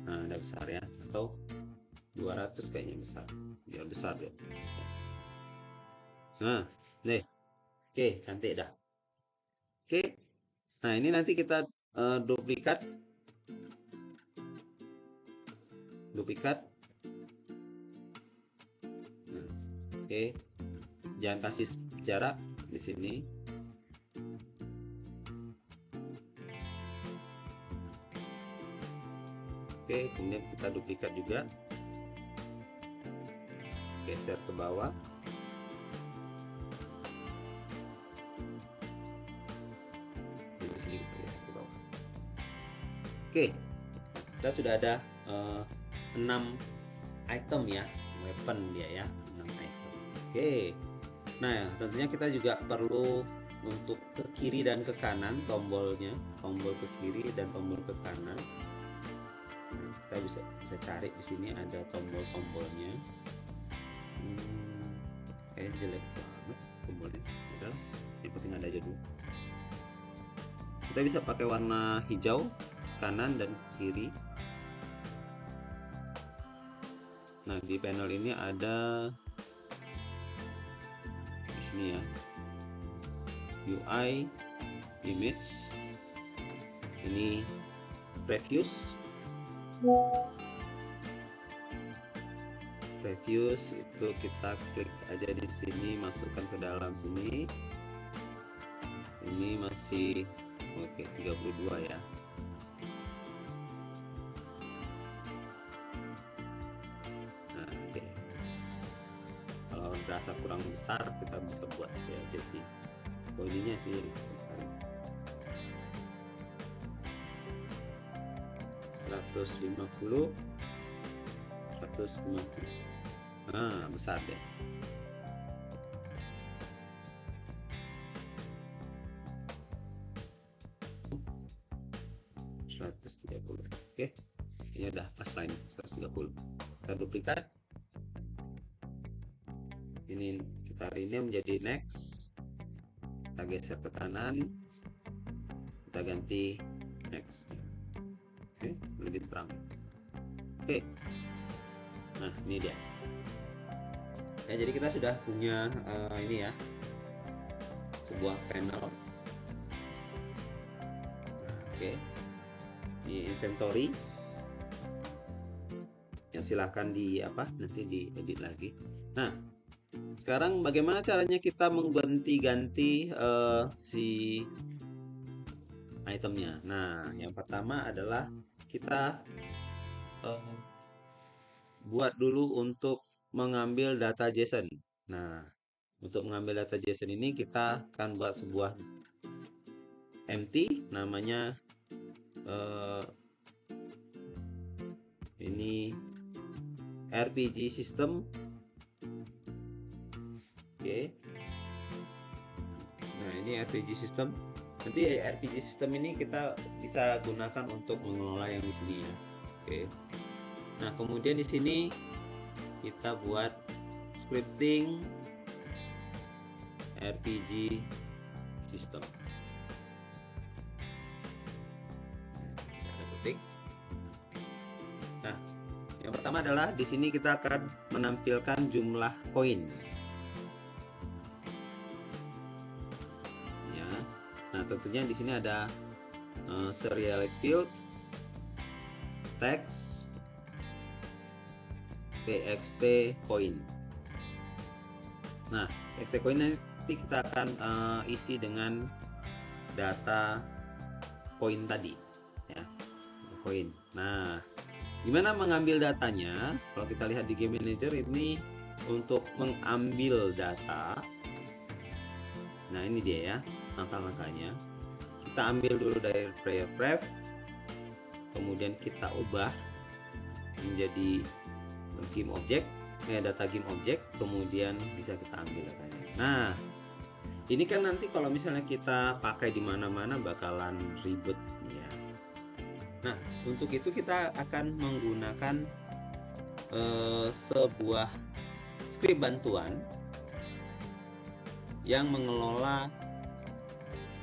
Nah, udah besar ya. Atau 200 kayaknya besar. Biar besar deh. Nah, nih. Oke, cantik dah. Oke. Nah, ini nanti kita duplikat. Nah, oke. Jangan kasih jarak di sini. Oke, kemudian kita duplikat juga. Geser ke bawah. Di sini kita geser ke bawah. Oke, kita sudah ada 6 item ya, weapon dia ya, 6 item. Oke, nah tentunya kita juga perlu untuk ke kiri dan ke kanan tombolnya, tombol ke kiri dan tombol ke kanan. Nah, kita bisa cari di sini ada tombol-tombolnya. Kayak jelek banget tombolnya, udah, yang penting ada aja dulu. Kita bisa pakai warna hijau kanan dan kiri. Nah, di panel ini ada di sini ya, UI, image, ini previews. Previews itu kita klik aja di sini, masukkan ke dalam sini. Ini masih oke, 32 ya. Nah, oke. Kalau berasa kurang besar kita bisa buat ya, jadi ininya sih besar. 150. Nah, besar deh. Oke, ini udah pas line 130. Kita duplikat. Ini kita rename menjadi next. Kita geser ke kanan. Kita ganti next. Oke, lebih terang. Oke. Nah, ini dia. Ya, jadi kita sudah punya ini ya, sebuah panel. Nah, oke. Ini inventory. Ya, silahkan nanti diedit lagi. Nah, sekarang bagaimana caranya kita mengganti-ganti si itemnya. Nah, yang pertama adalah kita buat dulu untuk mengambil data JSON. Nah, untuk mengambil data JSON ini kita akan buat sebuah empty, namanya ini RPG system. Oke. Nah, ini RPG system. Nanti RPG system ini kita bisa gunakan untuk mengelola yang di sini ya. Oke. Nah, kemudian di sini kita buat scripting RPG system. Ada ketik. Nah, yang pertama adalah di sini kita akan menampilkan jumlah koin. Nah, tentunya di sini ada serialized field, text, txt coin. Nah, txt coin nanti kita akan isi dengan data koin tadi, ya, koin. Nah, gimana mengambil datanya? Kalau kita lihat di Game Manager ini untuk mengambil data. Nah, ini dia ya langkah-langkahnya. Kita ambil dulu dari player pref, kemudian kita ubah menjadi game object, data game object, kemudian bisa kita ambil datanya. Nah, ini kan nanti kalau misalnya kita pakai di mana-mana bakalan ribet ya. Nah, untuk itu kita akan menggunakan sebuah script bantuan yang mengelola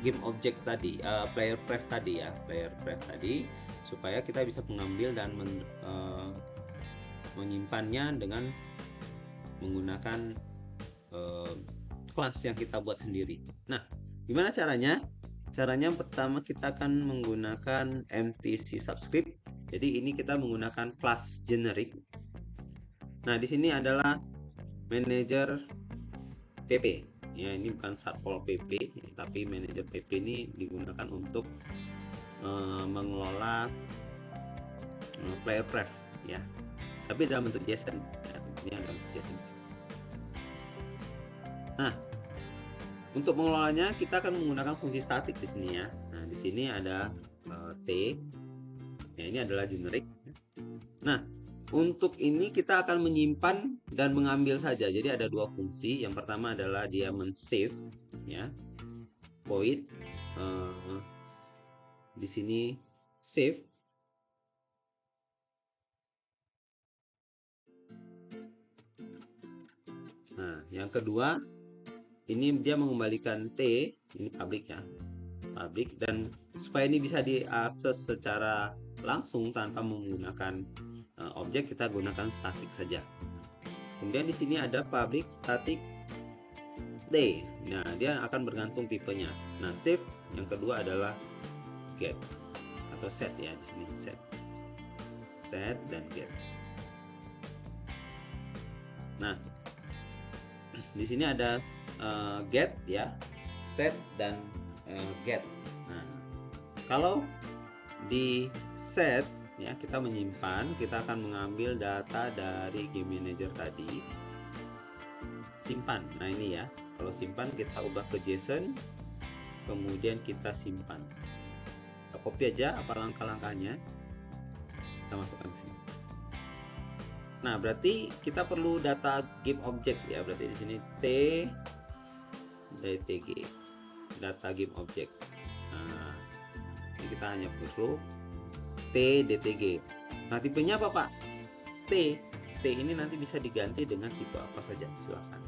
game object tadi, player pref tadi ya, player pref tadi, supaya kita bisa mengambil dan menyimpannya dengan menggunakan kelas yang kita buat sendiri. Nah, gimana caranya? Caranya pertama kita akan menggunakan MTC subscript. Jadi ini kita menggunakan kelas generic. Nah, di sini adalah manager PP. Ya, ini bukan satpol PP, tapi manager PP ini digunakan untuk mengelola player pref ya. Tapi dalam bentuk JSON. Ya, ini dalam bentuk JSON. Nah, untuk mengelolanya kita akan menggunakan fungsi statik di sini ya. Nah, di sini ada T. Ya, ini adalah generic. Nah, untuk ini kita akan menyimpan dan mengambil saja. Jadi ada dua fungsi. Yang pertama adalah dia men-save ya. Void di sini save. Nah, yang kedua ini dia mengembalikan T, ini public ya. Public, dan supaya ini bisa diakses secara langsung tanpa menggunakan objek, kita gunakan static saja. Kemudian di sini ada public static D. Nah, dia akan bergantung tipenya. Nah, save yang kedua adalah get atau set ya, di sini set dan get. Nah, di sini ada get ya, set dan get. Nah, kalau di set ya, kita menyimpan, kita akan mengambil data dari game manager tadi, simpan. Nah, ini ya, kalau simpan kita ubah ke JSON, kemudian kita simpan. Kita copy aja apa langkah-langkahnya, kita masukkan ke sini. Nah, berarti kita perlu data game object ya, berarti di sini T DTG, data game object. Nah, ini kita hanya perlu T DTG. Nah, tipenya apa Pak? T. T ini nanti bisa diganti dengan tipe apa saja, silakan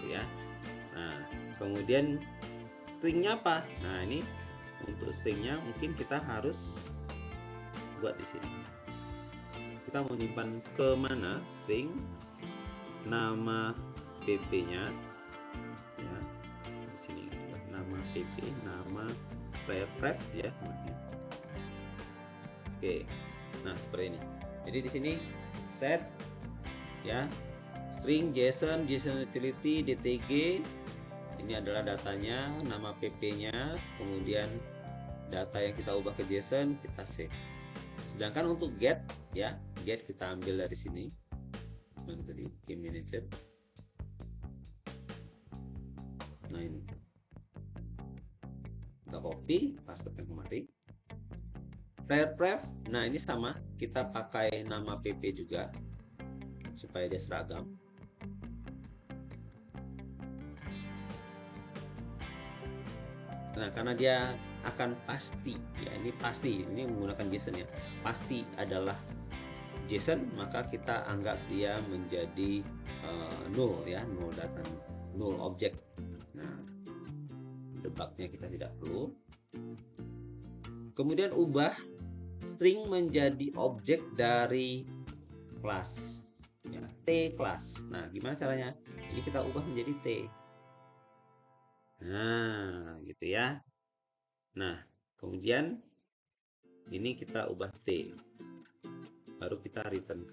ya. Nah, kemudian stringnya apa? Nah, ini untuk stringnya mungkin kita harus buat di sini. Kita mau menyimpan ke mana string, nama pp-nya ya, di sini nama pp, nama player pref ya, seperti itu. Oke, nah seperti ini. Jadi di sini set ya, string JSON utility DTG, ini adalah datanya, nama pp-nya, kemudian data yang kita ubah ke JSON kita save. Sedangkan untuk get ya, get kita ambil dari sini, dari game manager. Nah, ini kita copy, pastekan kemari. Player pref, nah ini sama, kita pakai nama pp juga supaya dia seragam. Nah, karena dia akan pasti ya, ini pasti, ini menggunakan JSON ya, pasti adalah JSON, maka kita anggap dia menjadi null ya, null data, null objek. Nah, debugnya kita tidak perlu. Kemudian ubah string menjadi objek dari kelas ya, T kelas. Nah, gimana caranya? Ini kita ubah menjadi T. Nah, gitu ya. Nah, kemudian ini kita ubah T, baru kita return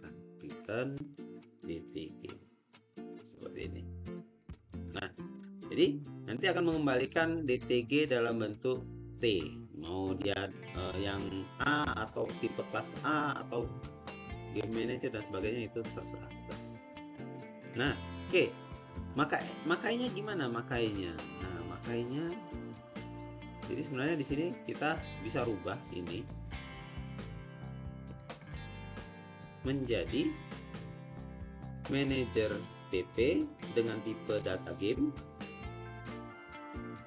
DTG seperti ini. Nah, jadi nanti akan mengembalikan DTG dalam bentuk T, mau dia yang A atau tipe kelas A atau game manager dan sebagainya, itu terserah bebas. Nah, oke. Makainya gimana makainya? Nah, makainya jadi sebenarnya di sini kita bisa rubah ini menjadi manager PP dengan tipe data game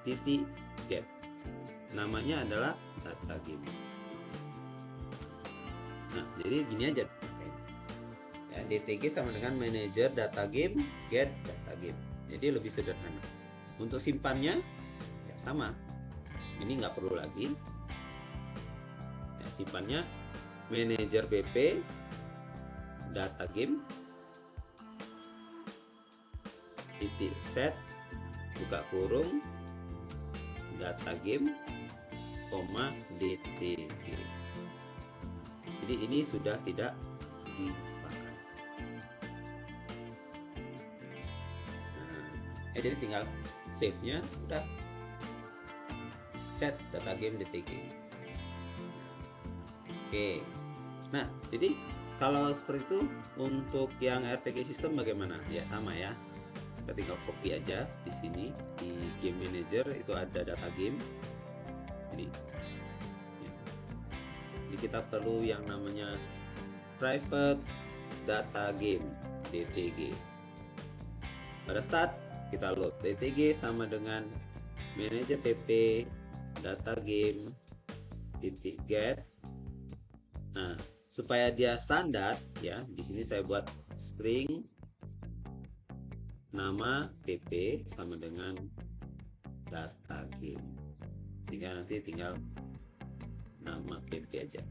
titik get. Namanya adalah data game. Nah, jadi gini aja. Ya, DTG sama dengan manager data game get data game. Jadi lebih sederhana. Untuk simpannya ya sama. Ini nggak perlu lagi. Ya, simpannya manager BP data game titik set buka kurung data game koma DTG. Jadi ini sudah tidak dipakai. Nah, jadi tinggal save-nya udah set data game DTG. Oke. Nah, jadi kalau seperti itu untuk yang RPG system bagaimana? Ya sama ya. Kita tinggal copy aja di sini di game manager itu ada data game. Ini kita perlu yang namanya private data game DTG. Pada start kita load DTG sama dengan manager PP data game titik get. Nah, supaya dia standar ya, di sini saya buat string nama PP sama dengan data game, sehingga nanti tinggal nama PP aja.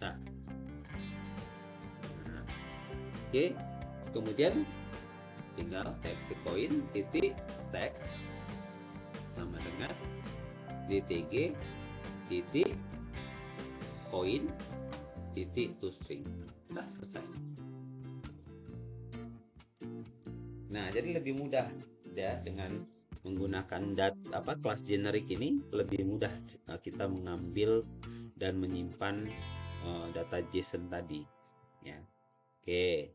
Nah, oke, kemudian tinggal text coin titik text sama dengan DTG titik coin titik toString. Nah, selesai. Nah, jadi lebih mudah ya dengan menggunakan kelas generik ini, lebih mudah kita mengambil dan menyimpan data JSON tadi ya. Oke.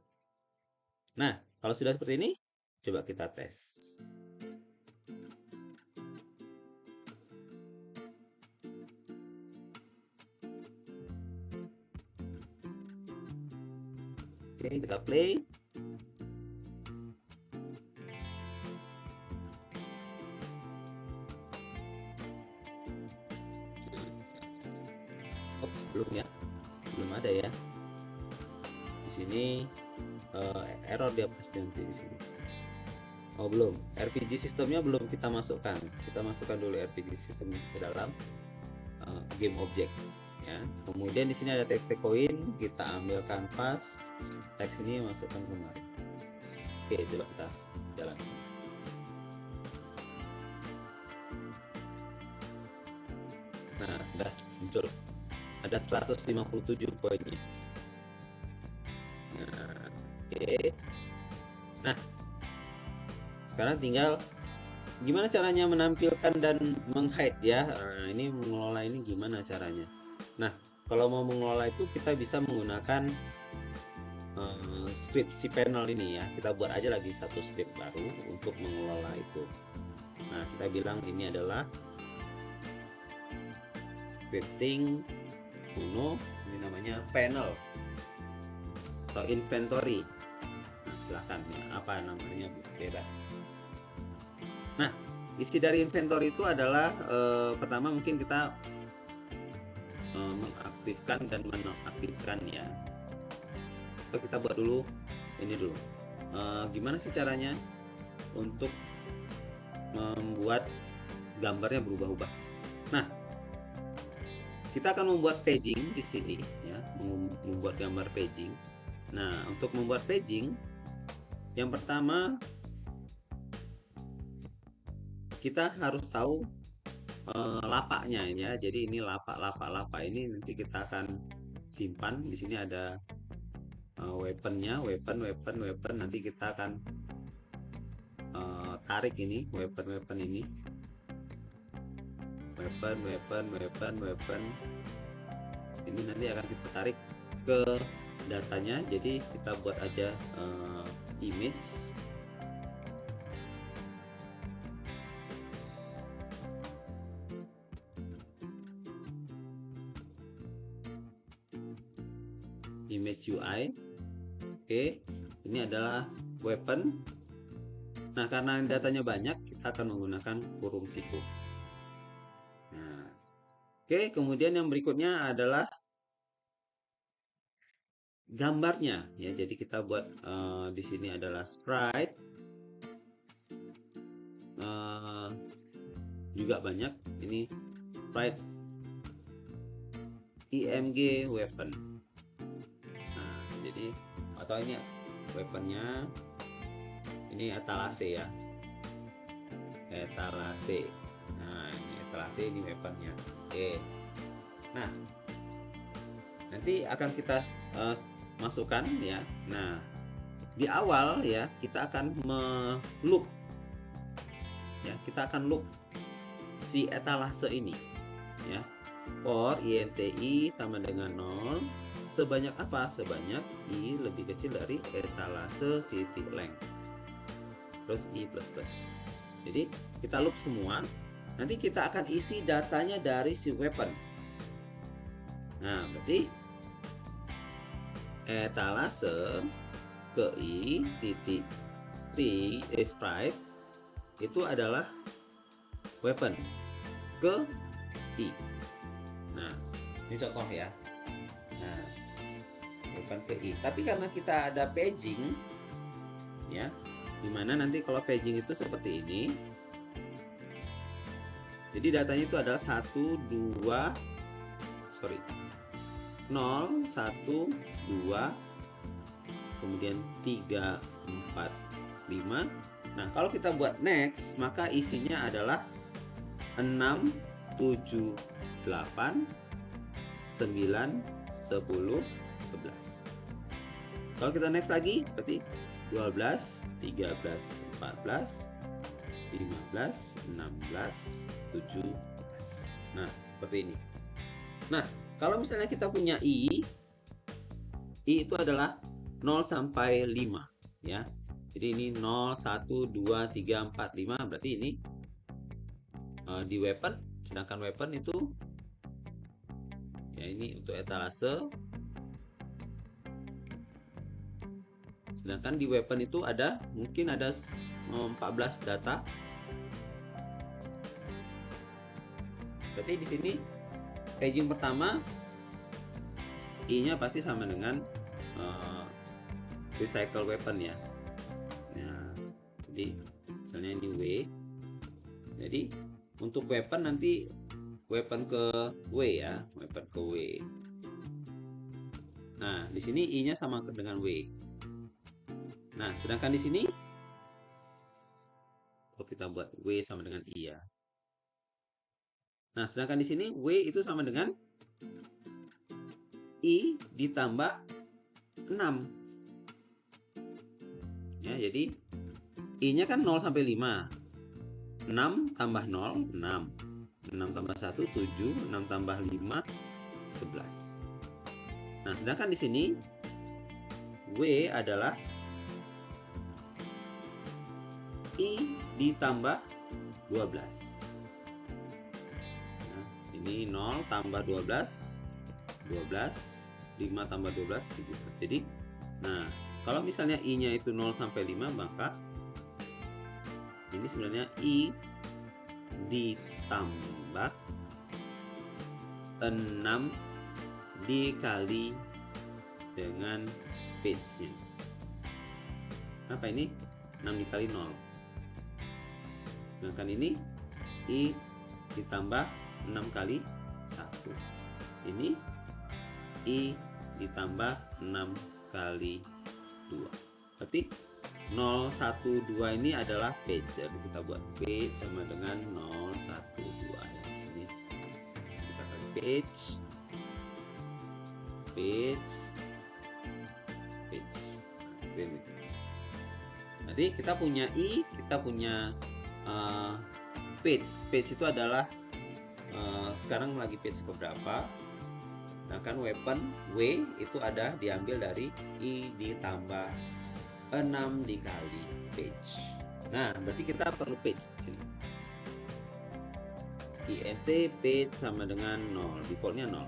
Nah, kalau sudah seperti ini, coba kita tes. Oke, kita play. Belum ya, belum ada ya. Di sini error dia pasti nanti di sini. Oh belum, RPG sistemnya belum kita masukkan. Kita masukkan dulu RPG sistem ke dalam game object ya. Kemudian di sini ada text coin, kita ambil kanvas, teks ini masukkan kemari. Oke, coba kita jalan. Nah, sudah muncul. Ada 157 poinnya. Nah, oke. Nah, sekarang tinggal gimana caranya menampilkan dan meng-hide ya. Nah, ini mengelola ini gimana caranya. Nah, kalau mau mengelola itu kita bisa menggunakan script si panel ini ya. Kita buat aja lagi satu script baru untuk mengelola itu. Nah, kita bilang ini adalah scripting Uno, ini namanya panel atau inventory. Nah, silahkan ya, apa namanya bebas. Nah, isi dari inventory itu adalah pertama mungkin kita mengaktifkan dan menonaktifkan ya. Kita buat dulu ini dulu. Gimana sih caranya untuk membuat gambarnya berubah-ubah? Nah, kita akan membuat paging di sini ya, membuat gambar paging. Nah, untuk membuat paging, yang pertama kita harus tahu lapaknya ini ya. Jadi ini lapak ini nanti kita akan simpan. Di sini ada weaponnya, weapon. Nanti kita akan tarik ini weapon ini, weapon. Ini nanti akan kita tarik ke datanya. Jadi kita buat aja image. Image UI. Oke, ini adalah weapon. Nah, karena datanya banyak, kita akan menggunakan kurung siku. Nah, oke, kemudian yang berikutnya adalah gambarnya ya. Jadi kita buat di sini adalah sprite. Juga banyak ini sprite IMG weapon. Nah, jadi atau ini weaponnya ini etalase ya, etalase. Nah, ini etalase, ini weaponnya. Oke, nah nanti akan kita masukkan ya. Nah, di awal ya kita akan loop ya, kita akan loop si etalase ini ya. For INTI sama dengan 0 sebanyak apa? Sebanyak I lebih kecil dari etalase titik length terus I plus plus. Jadi kita loop semua. Nanti kita akan isi datanya dari si weapon. Nah, berarti etalase ke I titik sprite itu adalah weapon ke I. Nah, ini contoh ya. Nah, weapon ke I. Tapi karena kita ada paging ya, dimana nanti kalau paging itu seperti ini. Jadi datanya itu adalah 0, 1, 2, 2, kemudian 3, 4, 5. Nah, kalau kita buat next, maka isinya adalah 6, 7, 8, 9, 10, 11. Kalau kita next lagi, berarti 12, 13, 14, 15, 16, 17. Nah, seperti ini. Nah, kalau misalnya kita punya I itu adalah 0 sampai 5 ya. Jadi ini 0, 1, 2, 3, 4, 5. Berarti ini di weapon. Sedangkan weapon itu ya ini untuk etalase. Sedangkan di weapon itu ada mungkin ada 14 data. Berarti di sini paging pertama I-nya pasti sama dengan recycle weapon ya. Nah, jadi misalnya ini W. Jadi untuk weapon nanti weapon ke W ya, weapon ke W. Nah, di sini I-nya sama dengan W. Nah, sedangkan di sini kalau kita buat W sama dengan I ya. Nah, sedangkan di sini W itu sama dengan I ditambah 6. Ya, jadi I-nya kan 0 sampai 5. 6 tambah 0, 6. 6 tambah 1, 7. 6 tambah 5, 11. Nah, sedangkan di sini W adalah I ditambah 12. Nah, ini 0 tambah 12, 12. 5 tambah 12, 17. Jadi, nah, kalau misalnya I-nya itu 0 sampai 5, maka ini sebenarnya I ditambah 6 dikali dengan page-nya. Apa ini? 6 dikali 0. Sedangkan ini I ditambah 6 kali 1. Ini I ditambah 6 kali 2. Berarti 0, 1, 2 ini adalah page. Jadi kita buat page sama dengan 0, 1, 2 ya. page, seperti ini. Jadi kita punya kita punya page itu adalah sekarang lagi page keberapa. Sedangkan weapon W itu ada diambil dari I ditambah 6 dikali page. Nah, berarti kita perlu page di sini. int page sama dengan 0, defaultnya 0.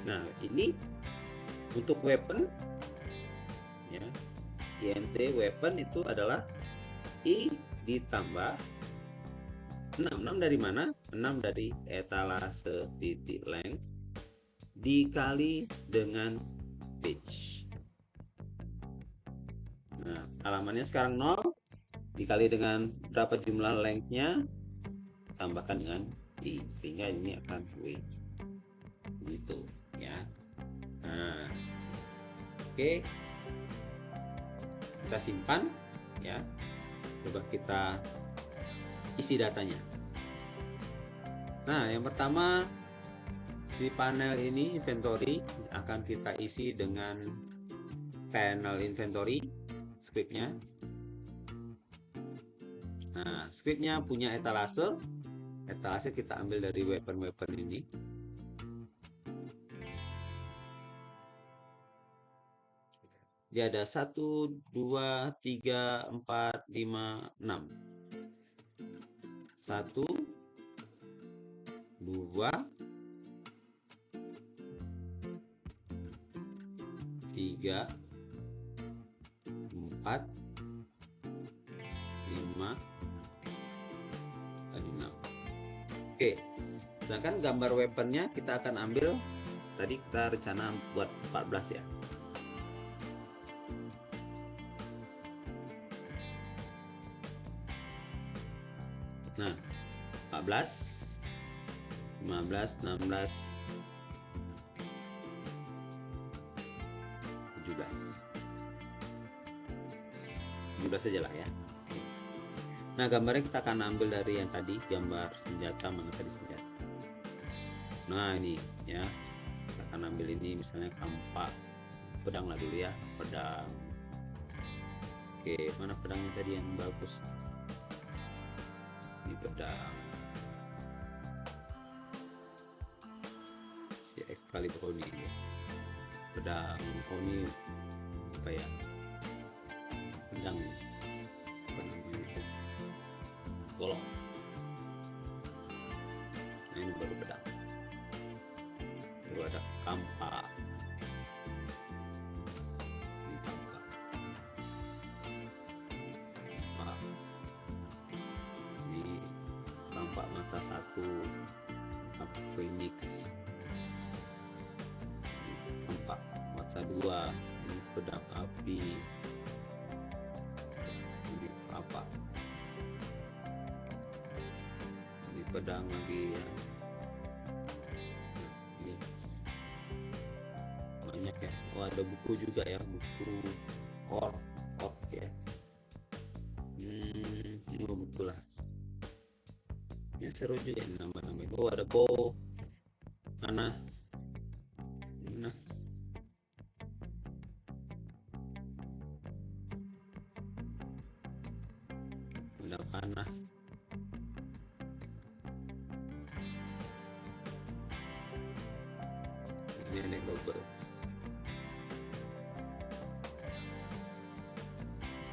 Nah, ini untuk weapon ya. int weapon itu adalah I ditambah 6 dari mana? 6 dari etalase titik length dikali dengan page. Nah, halamannya sekarang 0 dikali dengan berapa jumlah length-nya, tambahkan dengan I, sehingga ini akan W gitu ya. Nah, oke, kita simpan ya. Coba kita isi datanya. Nah, yang pertama, si panel ini inventory akan kita isi dengan panel inventory scriptnya. Nah, scriptnya punya etalase kita ambil dari weapon ini. Dia ada 1, 2, 3, 4, 5, 6. 1, 2, 3, 4, 5, 6. Oke, sedangkan gambar weaponnya kita akan ambil, tadi kita rencana buat 14 ya. Nah, 14, 15, 16, 17 saja lah ya. Nah, gambarnya kita akan ambil dari yang tadi, gambar senjata, mana tadi senjata. Nah, ini ya, kita akan ambil ini misalnya kampak, pedang lah dulu ya, pedang. Oke, mana pedangnya tadi yang bagus? Ini pedang si Excalibur ini ya. Pedang ini apa ya? Pedang golong. Nah, ini baru pedang. Baru ada kampak. Ini kampak. Ini kampak mata 1. Kampak Phoenix. Kampak mata 2. Ini pedang api. Ini apa? Pedang lagi ya. Banyak ya. Oh, ada buku juga ya, buku orc ya. Ini buku lah ya, seru juga ini nama-nama itu. Oh, ada bow, panah, nah ada panah. Ini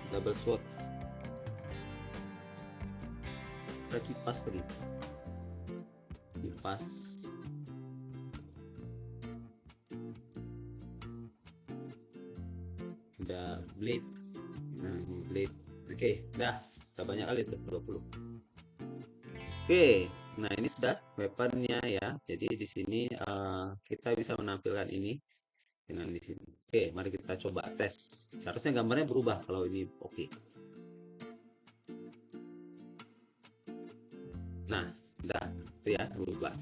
double sword. Ada kipas tadi, kipas. Ada blade. Nah, blade. Oke, udah banyak kali tuh, 20. Oke, nah ini sudah weaponnya ya. Jadi di sini kita bisa menampilkan ini dengan di sini. Oke, mari kita coba tes. Seharusnya gambarnya berubah kalau ini oke. Nah, udah itu ya, berubah.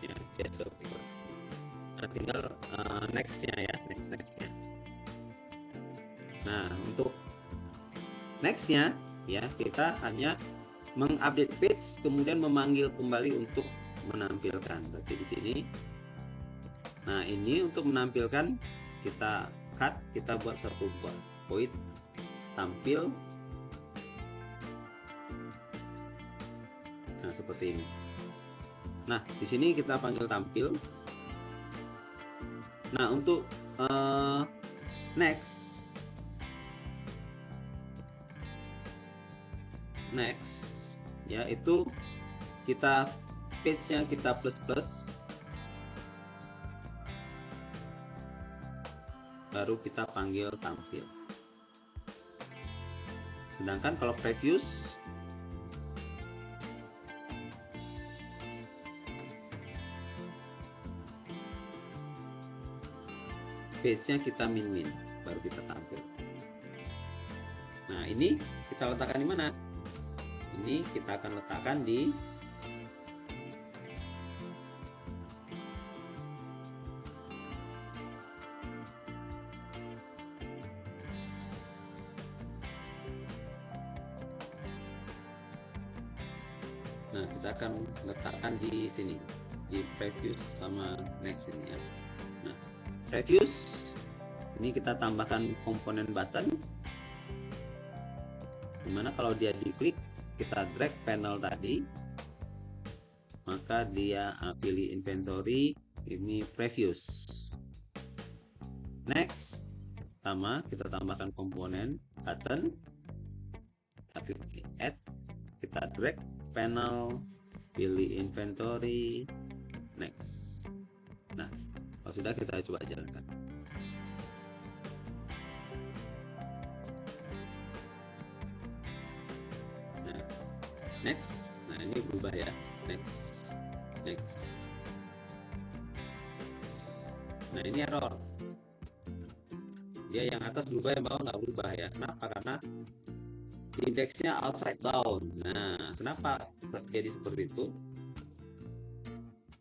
Ya, nah, tinggal nextnya ya, nextnya. Nah, untuk nextnya ya, kita hanya mengupdate page, kemudian memanggil kembali untuk menampilkan. Berarti di sini. Nah, ini untuk menampilkan kita cut, kita buat satu void tampil. Nah, seperti ini. Nah, di sini kita panggil tampil. Nah, untuk next, yaitu kita page-nya kita plus, baru kita panggil tampil. Sedangkan kalau previous, page-nya kita min, baru kita tampil. Nah, ini kita letakkan di mana? Ini kita akan letakkan di Nah, kita akan letakkan di sini, di previous sama next ini ya. Nah, previous ini kita tambahkan komponen button, dimana kalau dia diklik, kita drag panel tadi, maka dia pilih inventory, ini previous. Next, sama kita tambahkan komponen button, tapi add, kita drag panel, pilih inventory, next. Nah, kalau sudah, kita coba jalankan. Nah, next. Nah, ini berubah ya. Next. Nah, ini error. Dia yang atas berubah, yang bawah nggak berubah ya. Kenapa? Karena indeksnya upside down. Nah, kenapa terjadi seperti itu?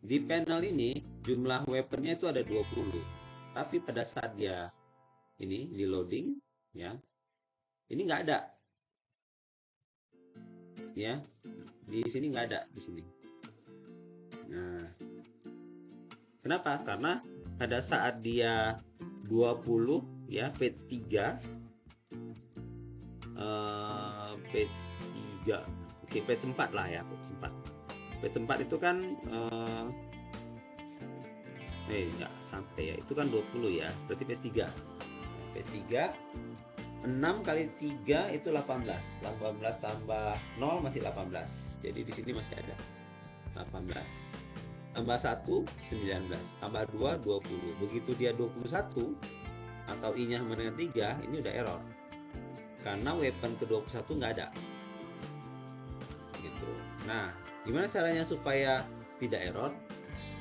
Di panel ini jumlah weaponnya itu ada 20, tapi pada saat dia ini di loading ya, ini nggak ada ya, di sini nggak ada di sini. Nah, kenapa? Karena pada saat dia 20 ya, page 3 oke, page 4 lah ya, page 4 itu kan nggak sampai ya, itu kan 20 ya, berarti page 3 6 kali 3 itu 18 tambah 0 masih 18, jadi di sini masih ada 18, tambah 1 19, tambah 2 20. Begitu dia 21 atau i nya sama dengan 3, ini udah error karena weapon ke-21 nggak ada gitu. Nah, gimana caranya supaya tidak error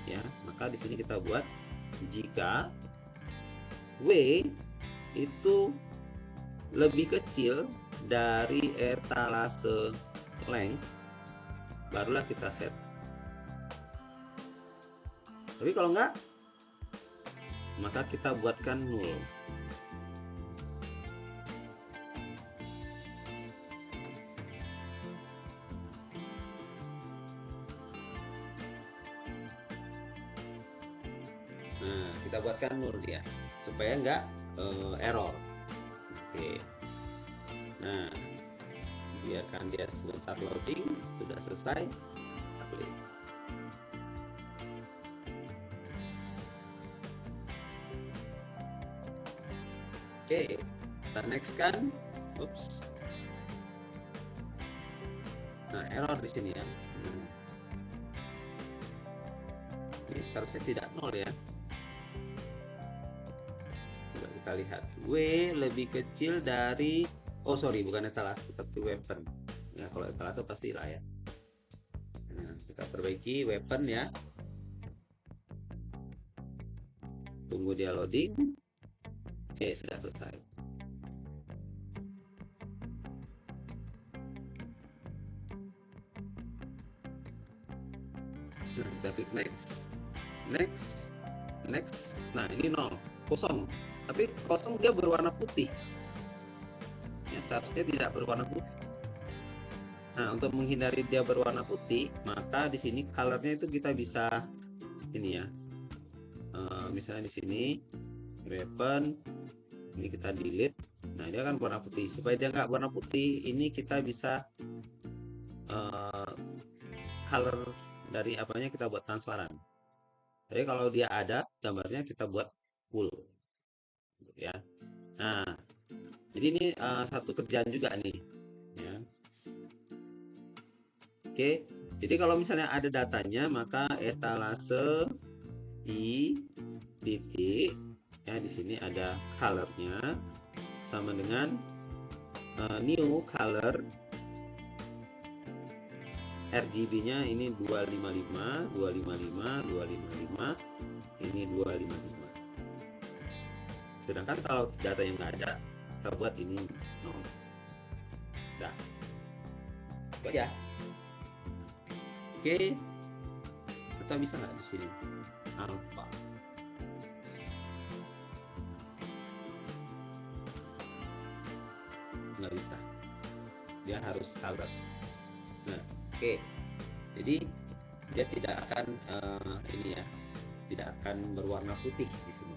ya? Maka di sini kita buat jika W itu lebih kecil dari etalase length, barulah kita set. Tapi kalau enggak, maka kita buatkan null. Nah, kita buatkan null dia supaya enggak error. Oke. Nah, biarkan dia sebentar loading. Sudah selesai. Klik. Oke, kita next kan. Oops. Nah, error di sini ya. Ini seharusnya tidak nol ya. Coba kita lihat. W lebih kecil dari, bukan etalase, tapi weapon. Ya, kalau etalase pastilah ya. Nah, kita perbaiki weapon ya. Tunggu dia loading. Oke, sudah selesai. Nah, kita klik next. Nah, ini 0, kosong. Tapi kosong dia berwarna putih. Ya, seharusnya tidak berwarna putih. Nah, untuk menghindari dia berwarna putih, maka di sini colornya itu kita bisa ini ya. Misalnya di sini weapon, ini kita delete. Nah, dia kan warna putih. Supaya dia nggak warna putih, ini kita bisa color dari apanya kita buat transparan. Jadi kalau dia ada gambarnya kita buat full, ya. Nah, jadi ini satu kerjaan juga nih, ya. Oke, jadi kalau misalnya ada datanya, maka etalase i titik, ya di sini ada colornya sama dengan new color RGB-nya ini 255, 255, 255, ini 255. Sedangkan kalau data yang nggak ada, kita buat ini 0. Nah, itu aja. Oke, kita bisa nggak di sini alpha? Nggak bisa, dia harus color. Nah, oke, jadi dia tidak akan ini ya, tidak akan berwarna putih di sini.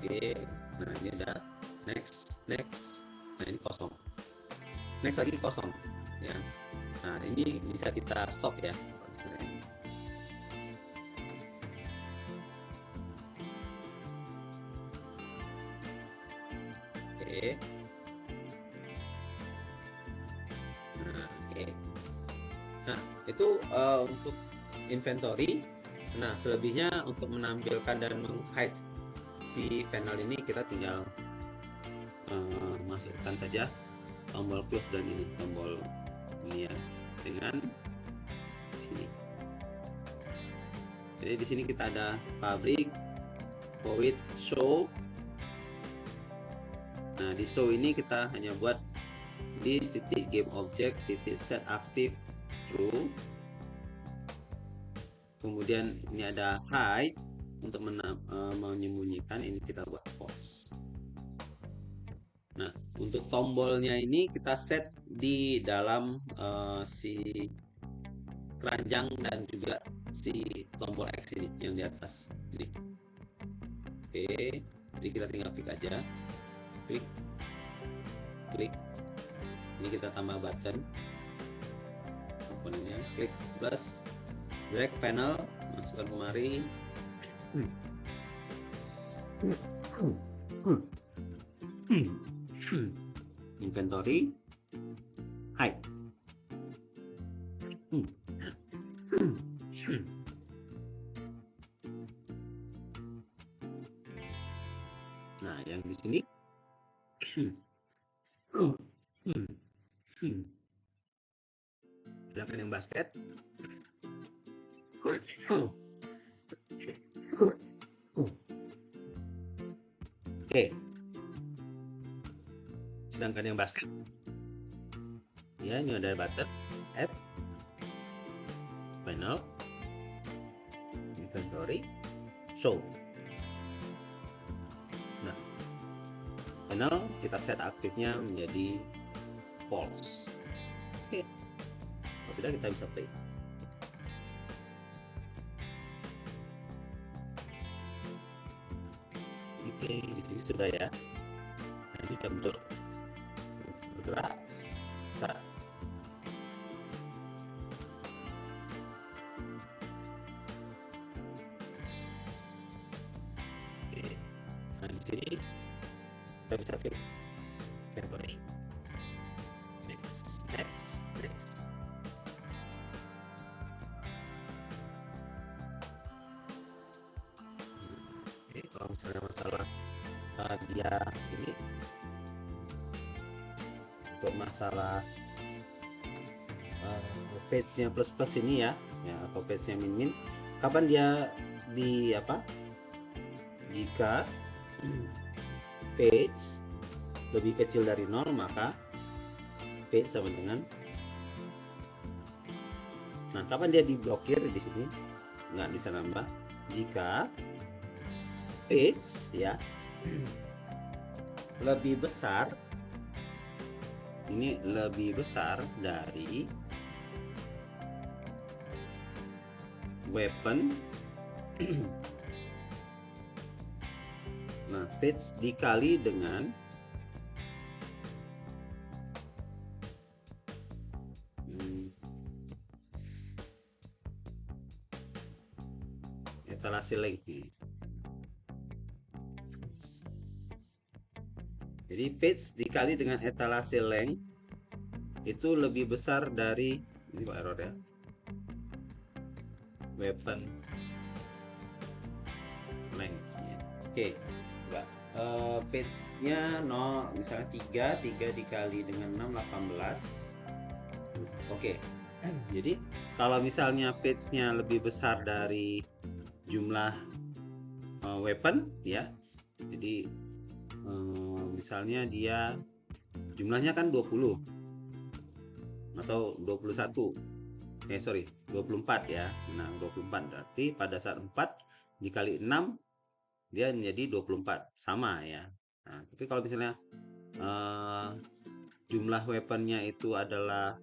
Oke, nah ini udah next. Nah ini kosong. Next lagi kosong, ya. Nah ini bisa kita stop ya. Oke. Nah, oke. Nah itu untuk inventory. Nah selebihnya untuk menampilkan dan meng-hide si panel ini kita tinggal masukkan saja tombol close dan ini tombol ini ya, dengan sini. Jadi di sini kita ada public void show. Nah di show ini kita hanya buat this titik game object titik set active true. Kemudian ini ada hide untuk menyembunyikan, ini kita buat false. Nah, untuk tombolnya ini kita set di dalam si keranjang dan juga si tombol X ini yang di atas ini. Oke, jadi kita tinggal klik aja, klik. Ini kita tambah button komponennya, klik plus, drag panel, masukkan kemari. Inventory, hide. Nah, yang di sini sedangkan yang basket oke. Sedangkan yang basket ya, ini ada button add panel inventory show. Nah, panel kita set aktifnya menjadi false. Oke, sudah, kita bisa play. Oke, di sini sudah ya. Nah, ini udah bergerak, bisa. Oke, nah di sini kita bisa pilih inventory, next. Oke, kalau misalnya masalah dia ini, untuk masalah page-nya plus ini ya, atau page-nya min, kapan dia di apa? Jika page lebih kecil dari 0, maka page sama dengan, nah kapan dia diblokir di sini nggak bisa nambah, jika page ya lebih besar, ini lebih besar dari weapon. Nah, page dikali dengan etalase length. Jadi page dikali dengan etalase length itu lebih besar dari, ini kok error ya, weapon length. Oke, enggak. Page-nya 0, misalnya 3 dikali dengan 6, 18. Oke. Jadi kalau misalnya page-nya lebih besar dari jumlah weapon ya. Jadi misalnya dia jumlahnya kan 20 atau 21. 24 ya. Nah, 24 berarti pada saat 4 dikali 6 dia menjadi 24, sama ya. Nah, tapi kalau misalnya jumlah weaponnya itu adalah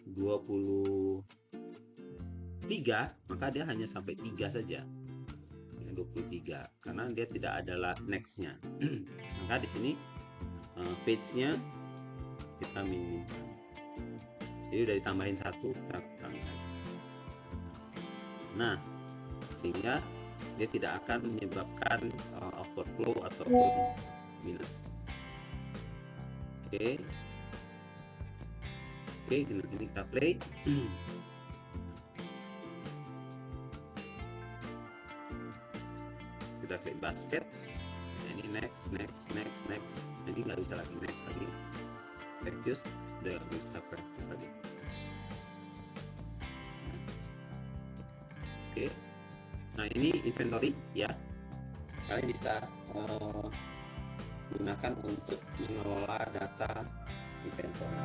23, maka dia hanya sampai 3 saja. 23 karena dia tidak ada nextnya. Maka di sini page-nya kita minimumkan. Jadi udah ditambahin 1, kita kurangkan. Nah, sehingga dia tidak akan menyebabkan overflow ataupun minus. Oke, ini kita play. Kita klik basket. Nah, ini next. Jadi nggak bisa lagi next lagi. Refuse, udah bisa practice lagi. Oke. Nah, ini inventory ya. Kalian bisa gunakan untuk mengelola data inventory.